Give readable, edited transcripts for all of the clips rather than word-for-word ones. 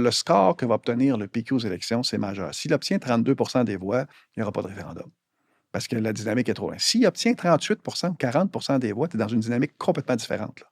le score que va obtenir le PQ aux élections, c'est majeur. S'il obtient 32 des voix, il n'y aura pas de référendum. Parce que la dynamique est trop loin. S'il obtient 38 ou 40 des voix, tu es dans une dynamique complètement différente, là.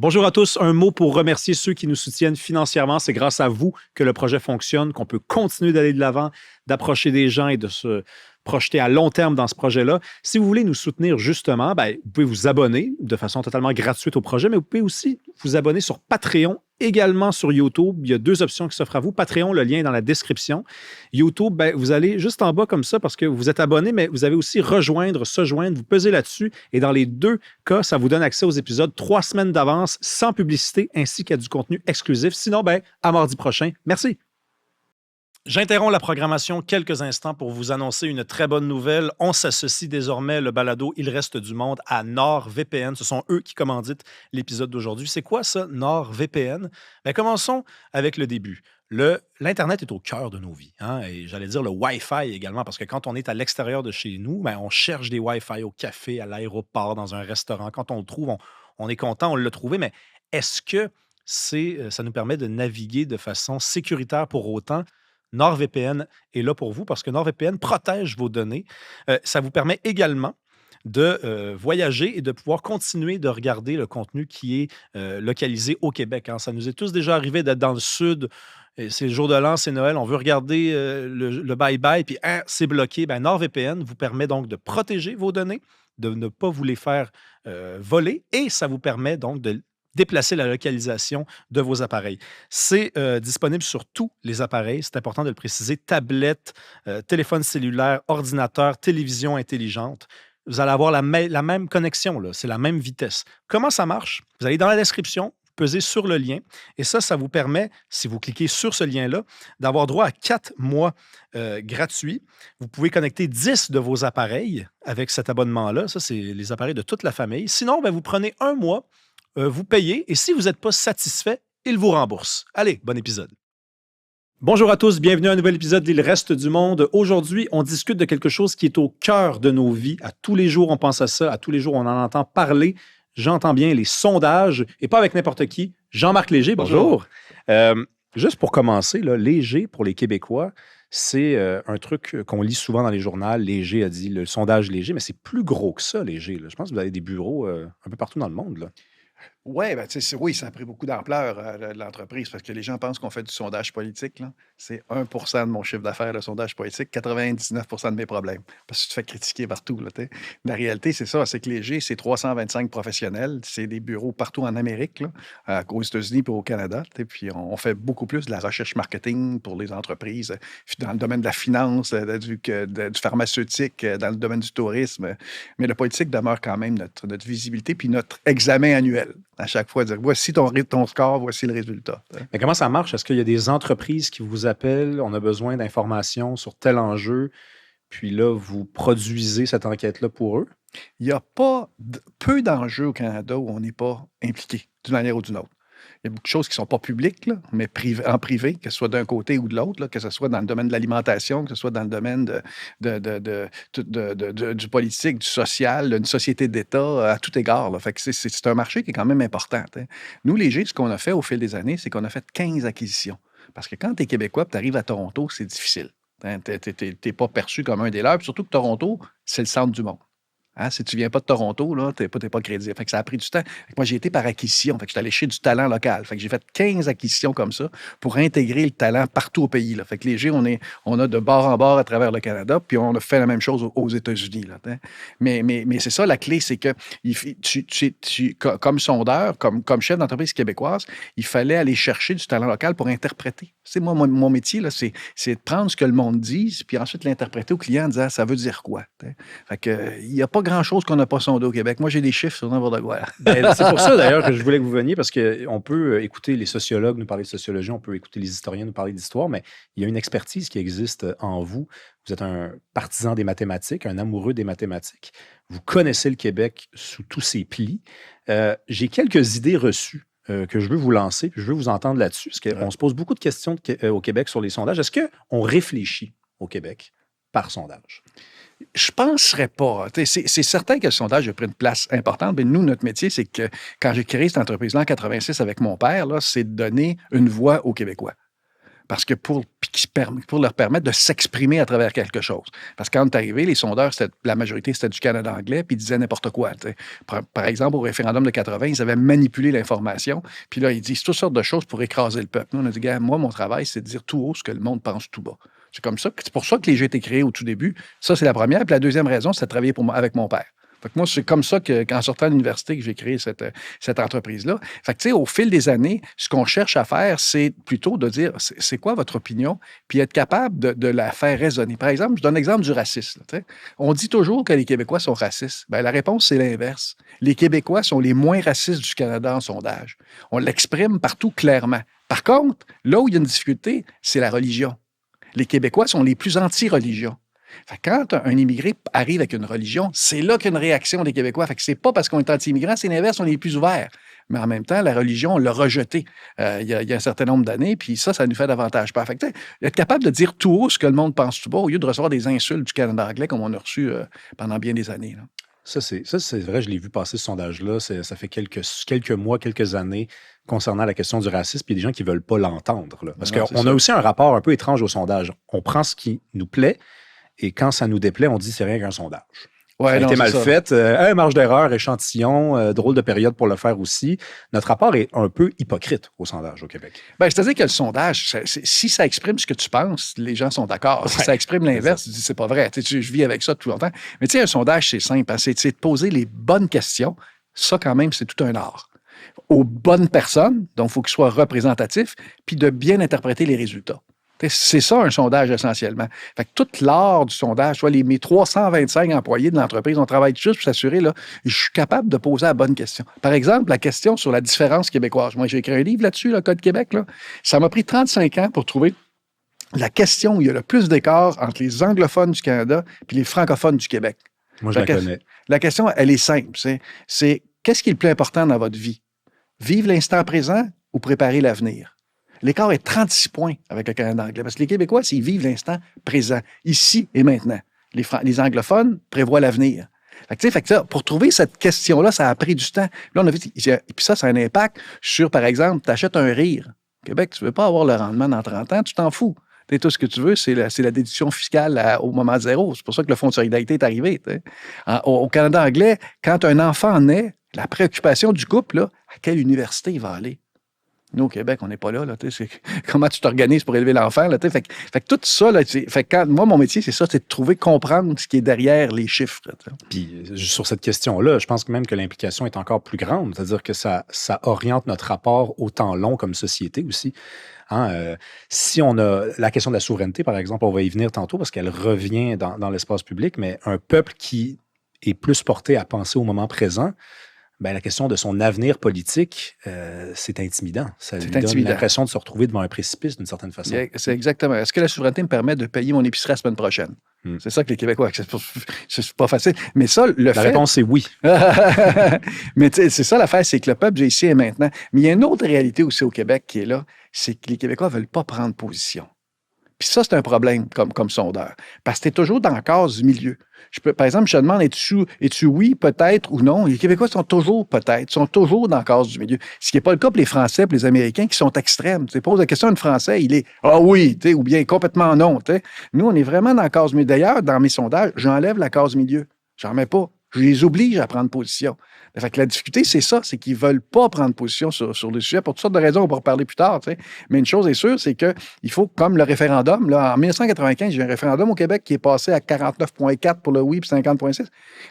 Bonjour à tous. Un mot pour remercier ceux qui nous soutiennent financièrement. C'est grâce à vous que le projet fonctionne, qu'on peut continuer d'aller de l'avant, d'approcher des gens et de se projeter à long terme dans ce projet-là. Si vous voulez nous soutenir justement, vous pouvez vous abonner de façon totalement gratuite au projet, mais vous pouvez aussi vous abonner sur Patreon, également sur YouTube. Il y a 2 options qui s'offrent à vous. Patreon, le lien est dans la description. YouTube, vous allez juste en bas comme ça parce que vous êtes abonné, mais vous avez aussi rejoindre, se joindre. Vous pesez là-dessus et dans les 2 cas, ça vous donne accès aux épisodes 3 semaines d'avance sans publicité ainsi qu'à du contenu exclusif. Sinon, à mardi prochain. Merci. J'interromps la programmation quelques instants pour vous annoncer une très bonne nouvelle. On s'associe désormais, le balado Il reste du monde, à NordVPN. Ce sont eux qui commanditent l'épisode d'aujourd'hui. C'est quoi ça, NordVPN? Commençons avec le début. L'Internet est au cœur de nos vies, hein, et j'allais dire le Wi-Fi également, parce que quand on est à l'extérieur de chez nous, on cherche des Wi-Fi au café, à l'aéroport, dans un restaurant. Quand on le trouve, on est content, on l'a trouvé, mais est-ce que ça nous permet de naviguer de façon sécuritaire pour autant? NordVPN est là pour vous parce que NordVPN protège vos données. Ça vous permet également de voyager et de pouvoir continuer de regarder le contenu qui est localisé au Québec, hein. Ça nous est tous déjà arrivé d'être dans le sud. C'est le jour de l'an, c'est Noël. On veut regarder le bye-bye, puis c'est bloqué. NordVPN vous permet donc de protéger vos données, de ne pas vous les faire voler, et ça vous permet donc de déplacer la localisation de vos appareils. C'est disponible sur tous les appareils, c'est important de le préciser, tablettes, téléphone cellulaire, ordinateur, télévision intelligente. Vous allez avoir la même connexion, là, c'est la même vitesse. Comment ça marche? Vous allez dans la description, pesez sur le lien, et ça vous permet, si vous cliquez sur ce lien-là, d'avoir droit à 4 mois gratuits. Vous pouvez connecter 10 de vos appareils avec cet abonnement-là. Ça, c'est les appareils de toute la famille. Sinon, vous prenez 1 mois, vous payez, et si vous n'êtes pas satisfait, il vous rembourse. Allez, bon épisode. Bonjour à tous, bienvenue à un nouvel épisode d'Il reste du monde. Aujourd'hui, on discute de quelque chose qui est au cœur de nos vies. À tous les jours, on pense à ça. À tous les jours, on en entend parler. J'entends bien les sondages, et pas avec n'importe qui. Jean-Marc Léger, bonjour. Juste pour commencer, là, Léger, pour les Québécois, c'est un truc qu'on lit souvent dans les journaux. Léger a dit le sondage Léger, mais c'est plus gros que ça, Léger, là. Je pense que vous avez des bureaux un peu partout dans le monde, là. Ouais, oui, ça a pris beaucoup d'ampleur, l'entreprise, parce que les gens pensent qu'on fait du sondage politique, là. C'est 1 de mon chiffre d'affaires, le sondage politique, 99 de mes problèmes, parce que tu te fais critiquer partout, là, tu sais. La réalité, c'est ça, c'est que Léger, c'est 325 professionnels, c'est des bureaux partout en Amérique, là, aux États-Unis et au Canada, tu sais, puis on fait beaucoup plus de la recherche marketing pour les entreprises, dans le domaine de la finance, du pharmaceutique, dans le domaine du tourisme, mais le politique demeure quand même notre visibilité puis notre examen annuel. À chaque fois, dire voici ton score, voici le résultat. Mais comment ça marche? Est-ce qu'il y a des entreprises qui vous appellent, on a besoin d'informations sur tel enjeu, puis là, vous produisez cette enquête-là pour eux? Il n'y a pas peu d'enjeux au Canada où on n'est pas impliqué, d'une manière ou d'une autre. Il y a beaucoup de choses qui ne sont pas publiques, là, mais en privé, que ce soit d'un côté ou de l'autre, là, que ce soit dans le domaine de l'alimentation, que ce soit dans le domaine du politique, du social, d'une société d'État, à tout égard, là. Fait que c'est un marché qui est quand même important, hein. Nous, Léger, ce qu'on a fait au fil des années, c'est qu'on a fait 15 acquisitions. Parce que quand tu es Québécois et tu arrives à Toronto, c'est difficile. Hein, tu n'es pas perçu comme un des leurs. Puis surtout que Toronto, c'est le centre du monde. Hein, si tu ne viens pas de Toronto, tu n'es pas crédible. Fait que ça a pris du temps. Fait que moi, j'ai été par acquisition. Fait que je suis allé chercher du talent local. Fait que j'ai fait 15 acquisitions comme ça pour intégrer le talent partout au pays, là. Fait que Léger, on a de bord en bord à travers le Canada, puis on a fait la même chose aux États-Unis, là, hein. Mais c'est ça, la clé, c'est que comme sondeur, comme chef d'entreprise québécoise, il fallait aller chercher du talent local pour interpréter. C'est moi, mon métier, là, c'est de prendre ce que le monde dit, puis ensuite l'interpréter au client en disant ça veut dire quoi. T'sais. Fait que il n'y a pas grand-chose qu'on n'a pas sondé au Québec. Moi, j'ai des chiffres sur n'importe quoi. C'est pour ça, d'ailleurs, que je voulais que vous veniez, parce qu'on peut écouter les sociologues nous parler de sociologie, on peut écouter les historiens nous parler d'histoire, mais il y a une expertise qui existe en vous. Vous êtes un partisan des mathématiques, un amoureux des mathématiques. Vous connaissez le Québec sous tous ses plis. J'ai quelques idées reçues que je veux vous lancer, puis je veux vous entendre là-dessus, parce qu'on se pose beaucoup de questions au Québec sur les sondages. Est-ce qu'on réfléchit au Québec par sondage? Je penserais pas. C'est certain que le sondage a pris une place importante, mais nous, notre métier, c'est que quand j'ai créé cette entreprise-là en 86 avec mon père, là, c'est de donner une voix aux Québécois. Parce que pour leur permettre de s'exprimer à travers quelque chose. Parce que quand on est arrivé, les sondeurs, la majorité, c'était du Canada anglais, puis ils disaient n'importe quoi. Par exemple, au référendum de 80, ils avaient manipulé l'information, puis là, ils disent toutes sortes de choses pour écraser le peuple. Nous, on a dit, gars, moi, mon travail, c'est de dire tout haut ce que le monde pense tout bas. C'est comme ça. C'est pour ça que les jeux étaient créés au tout début. Ça, c'est la première. Puis la deuxième raison, c'est de travailler avec mon père. Fait que moi, c'est comme ça qu'en sortant de l'université que j'ai créé cette entreprise-là. Fait que, tu sais, au fil des années, ce qu'on cherche à faire, c'est plutôt de dire, c'est quoi votre opinion, puis être capable de la faire résonner. Par exemple, je donne l'exemple du racisme. On dit toujours que les Québécois sont racistes. Bien, la réponse, c'est l'inverse. Les Québécois sont les moins racistes du Canada en sondage. On l'exprime partout clairement. Par contre, là où il y a une difficulté, c'est la religion. Les Québécois sont les plus anti-religion. Fait que quand un immigré arrive avec une religion, c'est là qu'il y a une réaction des Québécois. Fait que c'est pas parce qu'on est anti-immigrant, c'est l'inverse, on est plus ouverts. Mais en même temps, la religion, on l'a rejetée il y a un certain nombre d'années, puis ça nous fait davantage peur. Fait que, être capable de dire tout haut ce que le monde pense tout bas, au lieu de recevoir des insultes du Canada anglais comme on a reçu pendant bien des années. Là. Ça, c'est vrai, je l'ai vu passer ce sondage-là. Ça fait quelques mois, quelques années concernant la question du racisme, puis il y a des gens qui ne veulent pas l'entendre. Là. Parce qu'on a aussi un rapport un peu étrange au sondage. On prend ce qui nous plaît, et quand ça nous déplaît, on dit c'est rien qu'un sondage. Ouais, ça a été mal fait. Marge d'erreur, échantillon, drôle de période pour le faire aussi. Notre rapport est un peu hypocrite au sondage au Québec. Bien, c'est-à-dire que le sondage, si ça exprime ce que tu penses, les gens sont d'accord. Ouais, si ça exprime l'inverse, tu dis c'est pas vrai. Je vis avec ça tout longtemps. Mais tu sais, un sondage, c'est simple. Hein, c'est de poser les bonnes questions. Ça, quand même, c'est tout un art. Aux bonnes personnes, donc il faut qu'ils soient représentatifs, puis de bien interpréter les résultats. C'est ça, un sondage, essentiellement. Fait que tout l'art du sondage, soit mes 325 employés de l'entreprise, on travaille juste pour s'assurer, là, je suis capable de poser la bonne question. Par exemple, la question sur la différence québécoise. Moi, j'ai écrit un livre là-dessus, le Code Québec. Là. Ça m'a pris 35 ans pour trouver la question où il y a le plus d'écart entre les anglophones du Canada et les francophones du Québec. Moi, je la connais. La question, elle est simple. C'est qu'est-ce qui est le plus important dans votre vie? Vivre l'instant présent ou préparer l'avenir? L'écart est 36 points avec le Canada anglais. Parce que les Québécois, ils vivent l'instant présent, ici et maintenant. Les anglophones prévoient l'avenir. Fait que ça, pour trouver cette question-là, ça a pris du temps. Là, on a vu, puis ça a un impact sur, par exemple, tu achètes un rire. Au Québec, tu ne veux pas avoir le rendement dans 30 ans, tu t'en fous. Tout ce que tu veux, c'est la déduction fiscale au moment zéro. C'est pour ça que le Fonds de solidarité est arrivé. Au Canada anglais, quand un enfant naît, la préoccupation du couple, là, à quelle université il va aller? Nous, au Québec, on n'est pas là. Comment tu t'organises pour élever l'enfant? Là, fait que tout ça, là, moi, mon métier, c'est ça, c'est de trouver, comprendre ce qui est derrière les chiffres. Là, puis, sur cette question-là, je pense même que l'implication est encore plus grande. C'est-à-dire que ça oriente notre rapport au temps long comme société aussi. Si on a la question de la souveraineté, par exemple, on va y venir tantôt parce qu'elle revient dans l'espace public, mais un peuple qui est plus porté à penser au moment présent, ben, la question de son avenir politique, c'est intimidant. Ça lui donne l'impression de se retrouver devant un précipice d'une certaine façon. C'est exactement. Est-ce que la souveraineté me permet de payer mon épicerie la semaine prochaine? C'est ça que les Québécois, c'est pas facile. Mais ça, la réponse, c'est oui. Mais c'est ça l'affaire, c'est que le peuple, j'ai ici et maintenant. Mais il y a une autre réalité aussi au Québec qui est là, c'est que les Québécois ne veulent pas prendre position. Puis ça, c'est un problème comme sondeur. Parce que tu es toujours dans la case du milieu. Par exemple, je te demande, es-tu oui, peut-être ou non? Les Québécois sont toujours peut-être, sont toujours dans la case du milieu. Ce qui n'est pas le cas pour les Français et les Américains qui sont extrêmes. Tu poses la question à un Français, il est « Ah oui », ou bien complètement non. T'sais. Nous, on est vraiment dans la case milieu. D'ailleurs, dans mes sondages, j'enlève la case milieu. J'en mets pas. Je les oblige à prendre position. Fait que la difficulté, c'est ça, c'est qu'ils ne veulent pas prendre position sur le sujet pour toutes sortes de raisons, on va en reparler plus tard. T'sais. Mais une chose est sûre, c'est qu'il faut, comme le référendum, là, en 1995, j'ai eu un référendum au Québec qui est passé à 49,4 pour le oui et 50,6.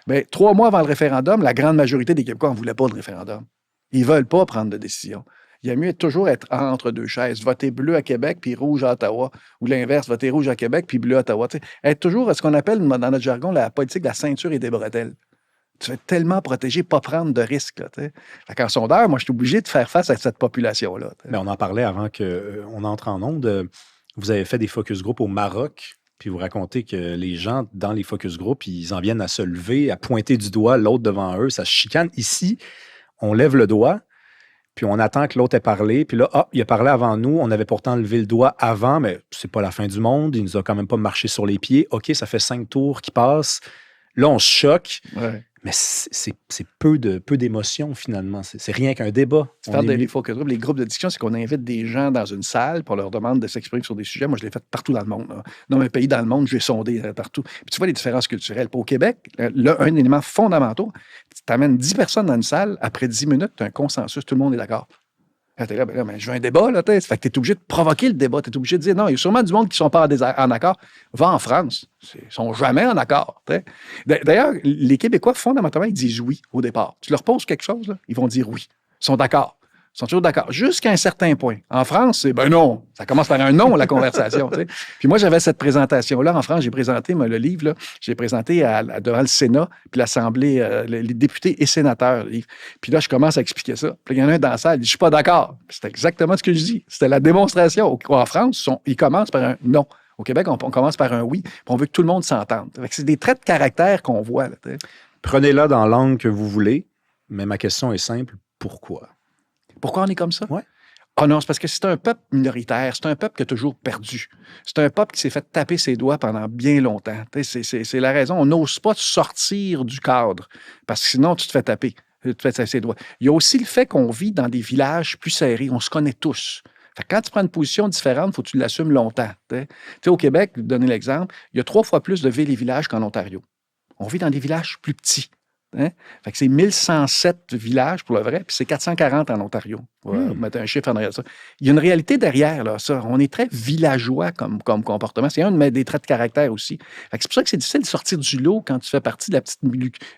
Bien, 3 mois avant le référendum, la grande majorité des Québécois ne voulaient pas de référendum. Ils ne veulent pas prendre de décision. Il y a mieux toujours être entre deux chaises. Voter bleu à Québec puis rouge à Ottawa. Ou l'inverse, voter rouge à Québec puis bleu à Ottawa. T'sais. Être toujours ce qu'on appelle dans notre jargon la politique de la ceinture et des bretelles. Tu vas tellement protégé, pas prendre de risques. En sondeur, moi, je suis obligé de faire face à cette population-là. Mais on en parlait avant qu'on entre en onde. Vous avez fait des focus group au Maroc, puis vous racontez que les gens dans les focus group, ils en viennent à se lever, à pointer du doigt l'autre devant eux. Ça se chicane. Ici, on lève le doigt, puis on attend que l'autre ait parlé, puis là, il a parlé avant nous, on avait pourtant levé le doigt avant, mais c'est pas la fin du monde, il nous a quand même pas marché sur les pieds. OK, ça fait 5 tours qui passent. Là, on se choque, Ouais. mais c'est peu d'émotions, finalement. C'est rien qu'un débat. Faire les faux troubles, les groupes de discussion, c'est qu'on invite des gens dans une salle pour leur demande de s'exprimer sur des sujets. Moi, je l'ai fait partout dans le monde. Là. Dans mes pays dans le monde, j'ai sondé partout. Puis tu vois les différences culturelles. Au Québec, là, un élément fondamental, tu amènes 10 personnes dans une salle, après 10 minutes, tu as un consensus, tout le monde est d'accord. Là, t'es là, mais je veux un débat, là, fait que tu es obligé de provoquer le débat. Tu es obligé de dire, non, il y a sûrement du monde qui ne sont pas en accord. Va en France. Ils ne sont jamais en accord. D'ailleurs, les Québécois, fondamentalement, ils disent oui au départ. Tu leur poses quelque chose, là, ils vont dire oui. Ils sont d'accord. Ils sont toujours d'accord. Jusqu'à un certain point. En France, c'est ben non. Ça commence par un non, la conversation. Puis moi, j'avais cette présentation-là. En France, j'ai présenté le livre, là, j'ai présenté devant le Sénat, puis l'Assemblée, les députés et sénateurs, le livre. Puis là, je commence à expliquer ça. Puis il y en a un dans la salle, il dit, je suis pas d'accord. C'était exactement ce que je dis. C'était la démonstration. En France, ils commencent par un non. Au Québec, on commence par un oui, puis on veut que tout le monde s'entende. C'est des traits de caractère qu'on voit. Là, prenez-la dans l'angle que vous voulez, mais ma question est simple. Pourquoi? Pourquoi on est comme ça? Ouais. Ah non, c'est parce que c'est un peuple minoritaire, c'est un peuple qui a toujours perdu. C'est un peuple qui s'est fait taper ses doigts pendant bien longtemps. C'est la raison. On n'ose pas sortir du cadre, parce que sinon, tu te fais taper. Tu te fais taper ses doigts. Il y a aussi le fait qu'on vit dans des villages plus serrés. On se connaît tous. Fait que quand tu prends une position différente, il faut que tu l'assumes longtemps. Au Québec, je vais te donner l'exemple, il y a 3 fois plus de villes et villages qu'en Ontario. On vit dans des villages plus petits. Fait que c'est 1107 villages pour le vrai, puis c'est 440 en Ontario. Pour mettre un chiffre en arrière de ça. Il y a une réalité derrière, là, ça. On est très villageois comme comportement. C'est un des traits de caractère aussi. Fait que c'est pour ça que c'est difficile de sortir du lot quand tu fais partie de la petite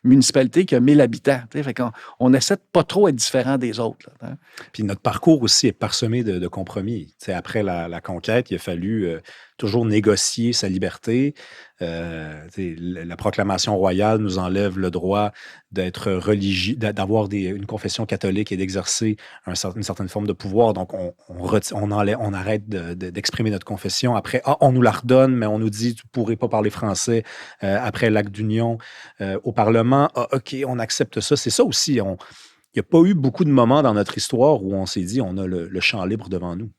municipalité qui a 1000 habitants. Fait qu'on essaie de pas trop être différent des autres. Là, Puis notre parcours aussi est parsemé de compromis. Après la conquête, il a fallu toujours négocier sa liberté. La proclamation royale nous enlève le droit d'être religieux, d'avoir une confession catholique et d'exercer une certaine forme de pouvoir. Donc, on arrête d'exprimer notre confession. Après, on nous la redonne, mais on nous dit, tu ne pourrais pas parler français après l'acte d'union au Parlement. OK, on accepte ça. C'est ça aussi. Il n'y a pas eu beaucoup de moments dans notre histoire où on s'est dit, on a le champ libre devant nous.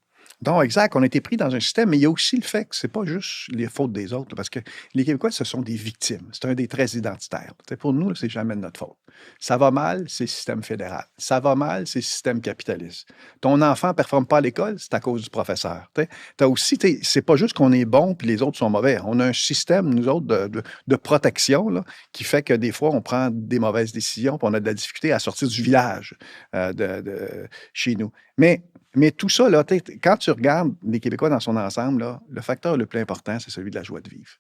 Donc, exact. On a été pris dans un système, mais il y a aussi le fait que c'est pas juste les fautes des autres, parce que les Québécois, ce sont des victimes. C'est un des traits identitaires. Pour nous, c'est jamais de notre faute. Ça va mal, c'est le système fédéral. Ça va mal, c'est le système capitaliste. Ton enfant ne performe pas à l'école, c'est à cause du professeur. T'as aussi, c'est pas juste qu'on est bon puis les autres sont mauvais. On a un système, nous autres, de protection là, qui fait que des fois, on prend des mauvaises décisions puis on a de la difficulté à sortir du village chez nous. Mais tout ça, là, quand tu regardes les Québécois dans son ensemble, là, le facteur le plus important, c'est celui de la joie de vivre.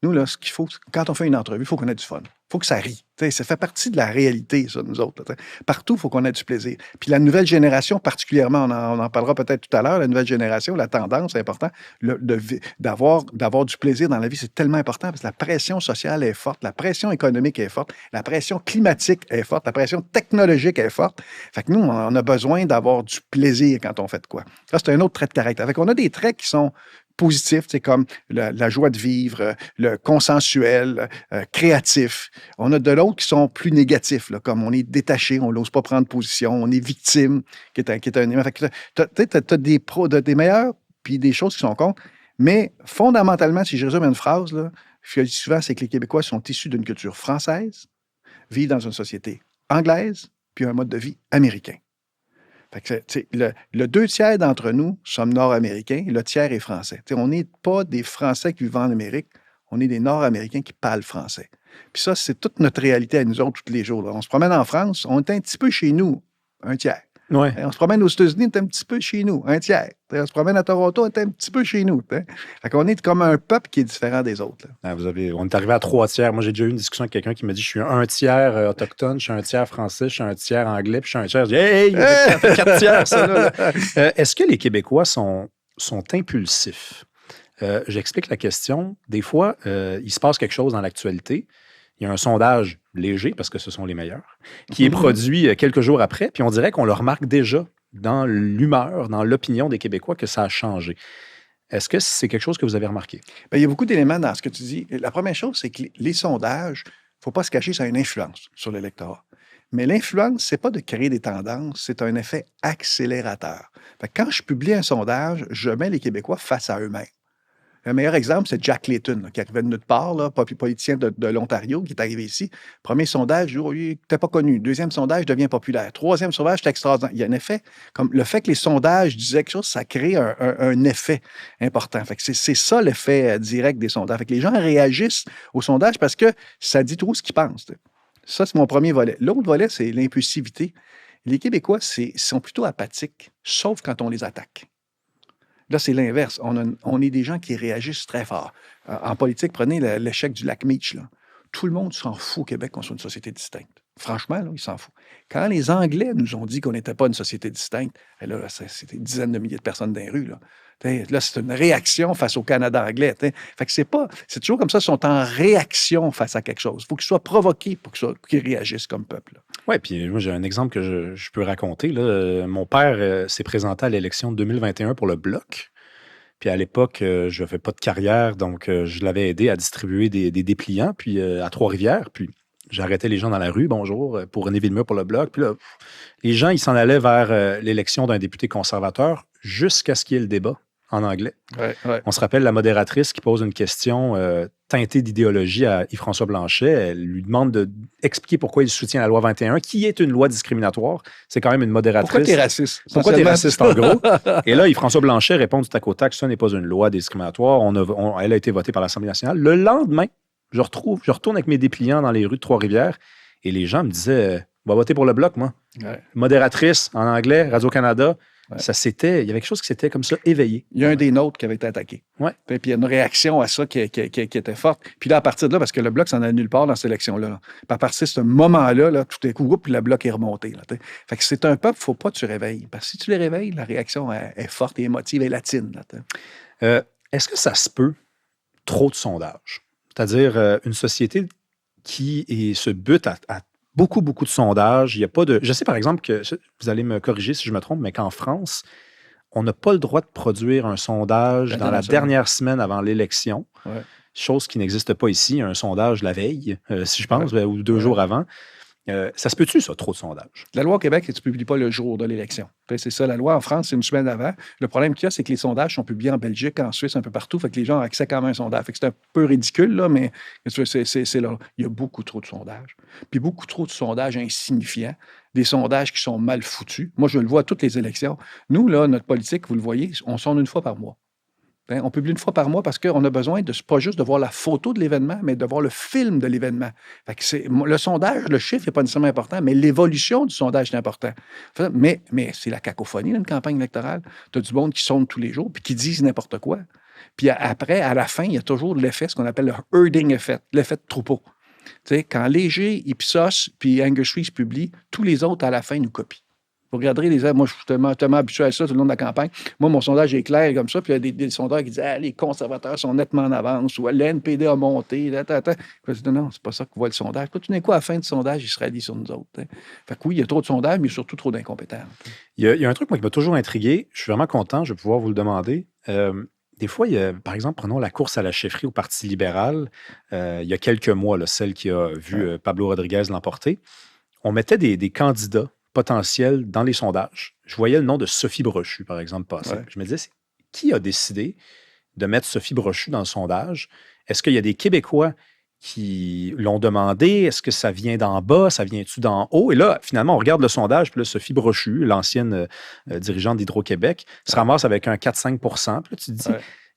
Nous, là, ce qu'il faut, quand on fait une entrevue, il faut qu'on ait du fun. Il faut que ça rie. Ça fait partie de la réalité, ça, nous autres. Là, partout, il faut qu'on ait du plaisir. Puis la nouvelle génération, particulièrement, on en parlera peut-être tout à l'heure, la nouvelle génération, la tendance, c'est important, d'avoir du plaisir dans la vie, c'est tellement important parce que la pression sociale est forte, la pression économique est forte, la pression climatique est forte, la pression technologique est forte. Fait que nous, on a besoin d'avoir du plaisir quand on fait de quoi. Ça, c'est un autre trait de caractère. Fait qu'on a des traits qui sont positif, c'est comme la joie de vivre, le consensuel, créatif. On a de l'autre qui sont plus négatifs, là, comme on est détaché, on n'ose pas prendre position, on est victime, qui est un élément. Tu as des pros, des meilleurs, puis des choses qui sont contre. Mais fondamentalement, si je résume une phrase, là, ce que je dis souvent, c'est que les Québécois sont issus d'une culture française, vivent dans une société anglaise, puis un mode de vie américain. Fait que le 2 tiers d'entre nous sommes nord-américains, le tiers est français. On n'est pas des Français qui vivent en Amérique, on est des Nord-Américains qui parlent français. Puis ça, c'est toute notre réalité à nous autres tous les jours. Là. On se promène en France, on est un petit peu chez nous, 1 tiers. Ouais. On se promène aux États-Unis, on est un petit peu chez nous, 1 tiers. On se promène à Toronto, on est un petit peu chez nous. Fait qu'on est comme un peuple qui est différent des autres. Ah, on est arrivé à 3 tiers. Moi, j'ai déjà eu une discussion avec quelqu'un qui m'a dit je suis 1 tiers autochtone, je suis 1 tiers français, je suis 1 tiers anglais, puis je suis 1 tiers. Je dis hey, ça fait 4 tiers, ça. Là. Est-ce que les Québécois sont impulsifs? J'explique la question. Des fois, il se passe quelque chose dans l'actualité. Il y a un sondage léger, parce que ce sont les meilleurs, qui est produit quelques jours après, puis on dirait qu'on le remarque déjà dans l'humeur, dans l'opinion des Québécois que ça a changé. Est-ce que c'est quelque chose que vous avez remarqué? Bien, il y a beaucoup d'éléments dans ce que tu dis. La première chose, c'est que les sondages, il ne faut pas se cacher, ça a une influence sur l'électorat. Mais l'influence, c'est pas de créer des tendances, c'est un effet accélérateur. Fait que quand je publie un sondage, je mets les Québécois face à eux-mêmes. Le meilleur exemple, c'est Jack Layton, là, qui arrivait de nulle part, là, politicien de l'Ontario, qui est arrivé ici. Premier sondage, oh, il n'était pas connu. Deuxième sondage, devient populaire. Troisième sondage, c'est extraordinaire. Il y a un effet, comme le fait que les sondages disaient quelque chose, ça crée un effet important. Fait que c'est ça l'effet direct des sondages. Fait que les gens réagissent aux sondages parce que ça dit trop ce qu'ils pensent. Ça, c'est mon premier volet. L'autre volet, c'est l'impulsivité. Les Québécois sont plutôt apathiques, sauf quand on les attaque. Là, c'est l'inverse. On est des gens qui réagissent très fort. En politique, prenez l'échec du lac Meach. Là. Tout le monde s'en fout au Québec qu'on soit une société distincte. Franchement, là, ils s'en foutent. Quand les Anglais nous ont dit qu'on n'était pas une société distincte, là, c'était une dizaine de milliers de personnes dans les rues. Là, c'est une réaction face au Canada anglais. Fait que c'est toujours comme ça, ils sont en réaction face à quelque chose. Il faut qu'ils soient provoqués pour qu'ils réagissent comme peuple. Oui, puis moi, j'ai un exemple que je peux raconter. Là. Mon père s'est présenté à l'élection de 2021 pour le Bloc. Puis à l'époque, je n'avais pas de carrière, donc je l'avais aidé à distribuer des dépliants puis à Trois-Rivières. Puis j'arrêtais les gens dans la rue, bonjour, pour René Villemur pour le Bloc. Puis là, les gens, ils s'en allaient vers l'élection d'un député conservateur jusqu'à ce qu'il y ait le débat en anglais. Ouais. On se rappelle la modératrice qui pose une question teintée d'idéologie à Yves-François Blanchet. Elle lui demande d'expliquer pourquoi il soutient la loi 21, qui est une loi discriminatoire. C'est quand même une modératrice. Pourquoi tu es raciste? Pourquoi tu es raciste, en gros? Et là, Yves-François Blanchet répond du tac au tac, ça n'est pas une loi discriminatoire. Elle a été votée par l'Assemblée nationale. Le lendemain, je retourne avec mes dépliants dans les rues de Trois-Rivières et les gens me disaient, va voter pour le Bloc, moi. Ouais. Modératrice en anglais, Radio-Canada. Ouais. Il y avait quelque chose qui s'était comme ça éveillé. Il y a un des nôtres qui avait été attaqué. Ouais. Puis il y a une réaction à ça qui était forte. Puis là, à partir de là, parce que le Bloc s'en allait nulle part dans cette élection-là. Puis à partir de ce moment-là, tout est coup, puis le Bloc est remonté. Là, fait que c'est un peuple, il ne faut pas que tu réveilles. Parce que si tu les réveilles, la réaction est forte et émotive et latine. Est-ce que ça se peut trop de sondages? C'est-à-dire une société qui se bute à beaucoup de sondages. Il y a pas de. Je sais, par exemple, que vous allez me corriger si je me trompe, mais qu'en France, on n'a pas le droit de produire un sondage dans la dernière semaine avant l'élection, chose qui n'existe pas ici, un sondage la veille, si je pense, ou 2 jours avant. Ça se peut-tu, ça, trop de sondages? La loi au Québec, tu ne publies pas le jour de l'élection. C'est ça, la loi en France, c'est une semaine avant. Le problème qu'il y a, c'est que les sondages sont publiés en Belgique, en Suisse, un peu partout. Fait que les gens ont accès quand même à un sondage. Fait que c'est un peu ridicule, là, mais c'est là. Il y a beaucoup trop de sondages. Puis beaucoup trop de sondages insignifiants, des sondages qui sont mal foutus. Moi, je le vois à toutes les élections. Nous, là, notre politique, vous le voyez, on sonde une fois par mois. On publie une fois par mois parce qu'on a besoin pas juste de voir la photo de l'événement, mais de voir le film de l'événement. Fait que le sondage, le chiffre n'est pas nécessairement important, mais l'évolution du sondage est important. Mais c'est la cacophonie d'une campagne électorale. Tu as du monde qui sonde tous les jours puis qui disent n'importe quoi. Puis après, à la fin, il y a toujours l'effet, ce qu'on appelle le herding effect, l'effet de troupeau. Tu sais, quand Léger, Ipsos puis Angus Rees publient, tous les autres, à la fin, nous copient. Vous regarderez les moi, je suis tellement habitué à ça tout le long de la campagne. Moi, mon sondage est clair comme ça, puis il y a des sondeurs qui disent les conservateurs sont nettement en avance, ou l'NPD a monté. Je dis non, c'est pas ça que voit le sondage. Tout d'un coup, à la fin du sondage, il se rallie sur nous autres. Fait que oui, il y a trop de sondages, mais surtout trop d'incompétents. Il y a un truc, moi, qui m'a toujours intrigué. Je suis vraiment content, je vais pouvoir vous le demander. Des fois, par exemple, prenons la course à la chefferie au Parti libéral. Il y a quelques mois, là, celle qui a vu Pablo Rodriguez l'emporter. On mettait des candidats potentiel dans les sondages. Je voyais le nom de Sophie Brochu, par exemple, passer. Ouais. Je me disais, qui a décidé de mettre Sophie Brochu dans le sondage? Est-ce qu'il y a des Québécois qui l'ont demandé? Est-ce que ça vient d'en bas? Ça vient-tu d'en haut? Et là, finalement, on regarde le sondage, puis là, Sophie Brochu, l'ancienne dirigeante d'Hydro-Québec, se ramasse avec un 4-5 %. Puis là, tu te dis,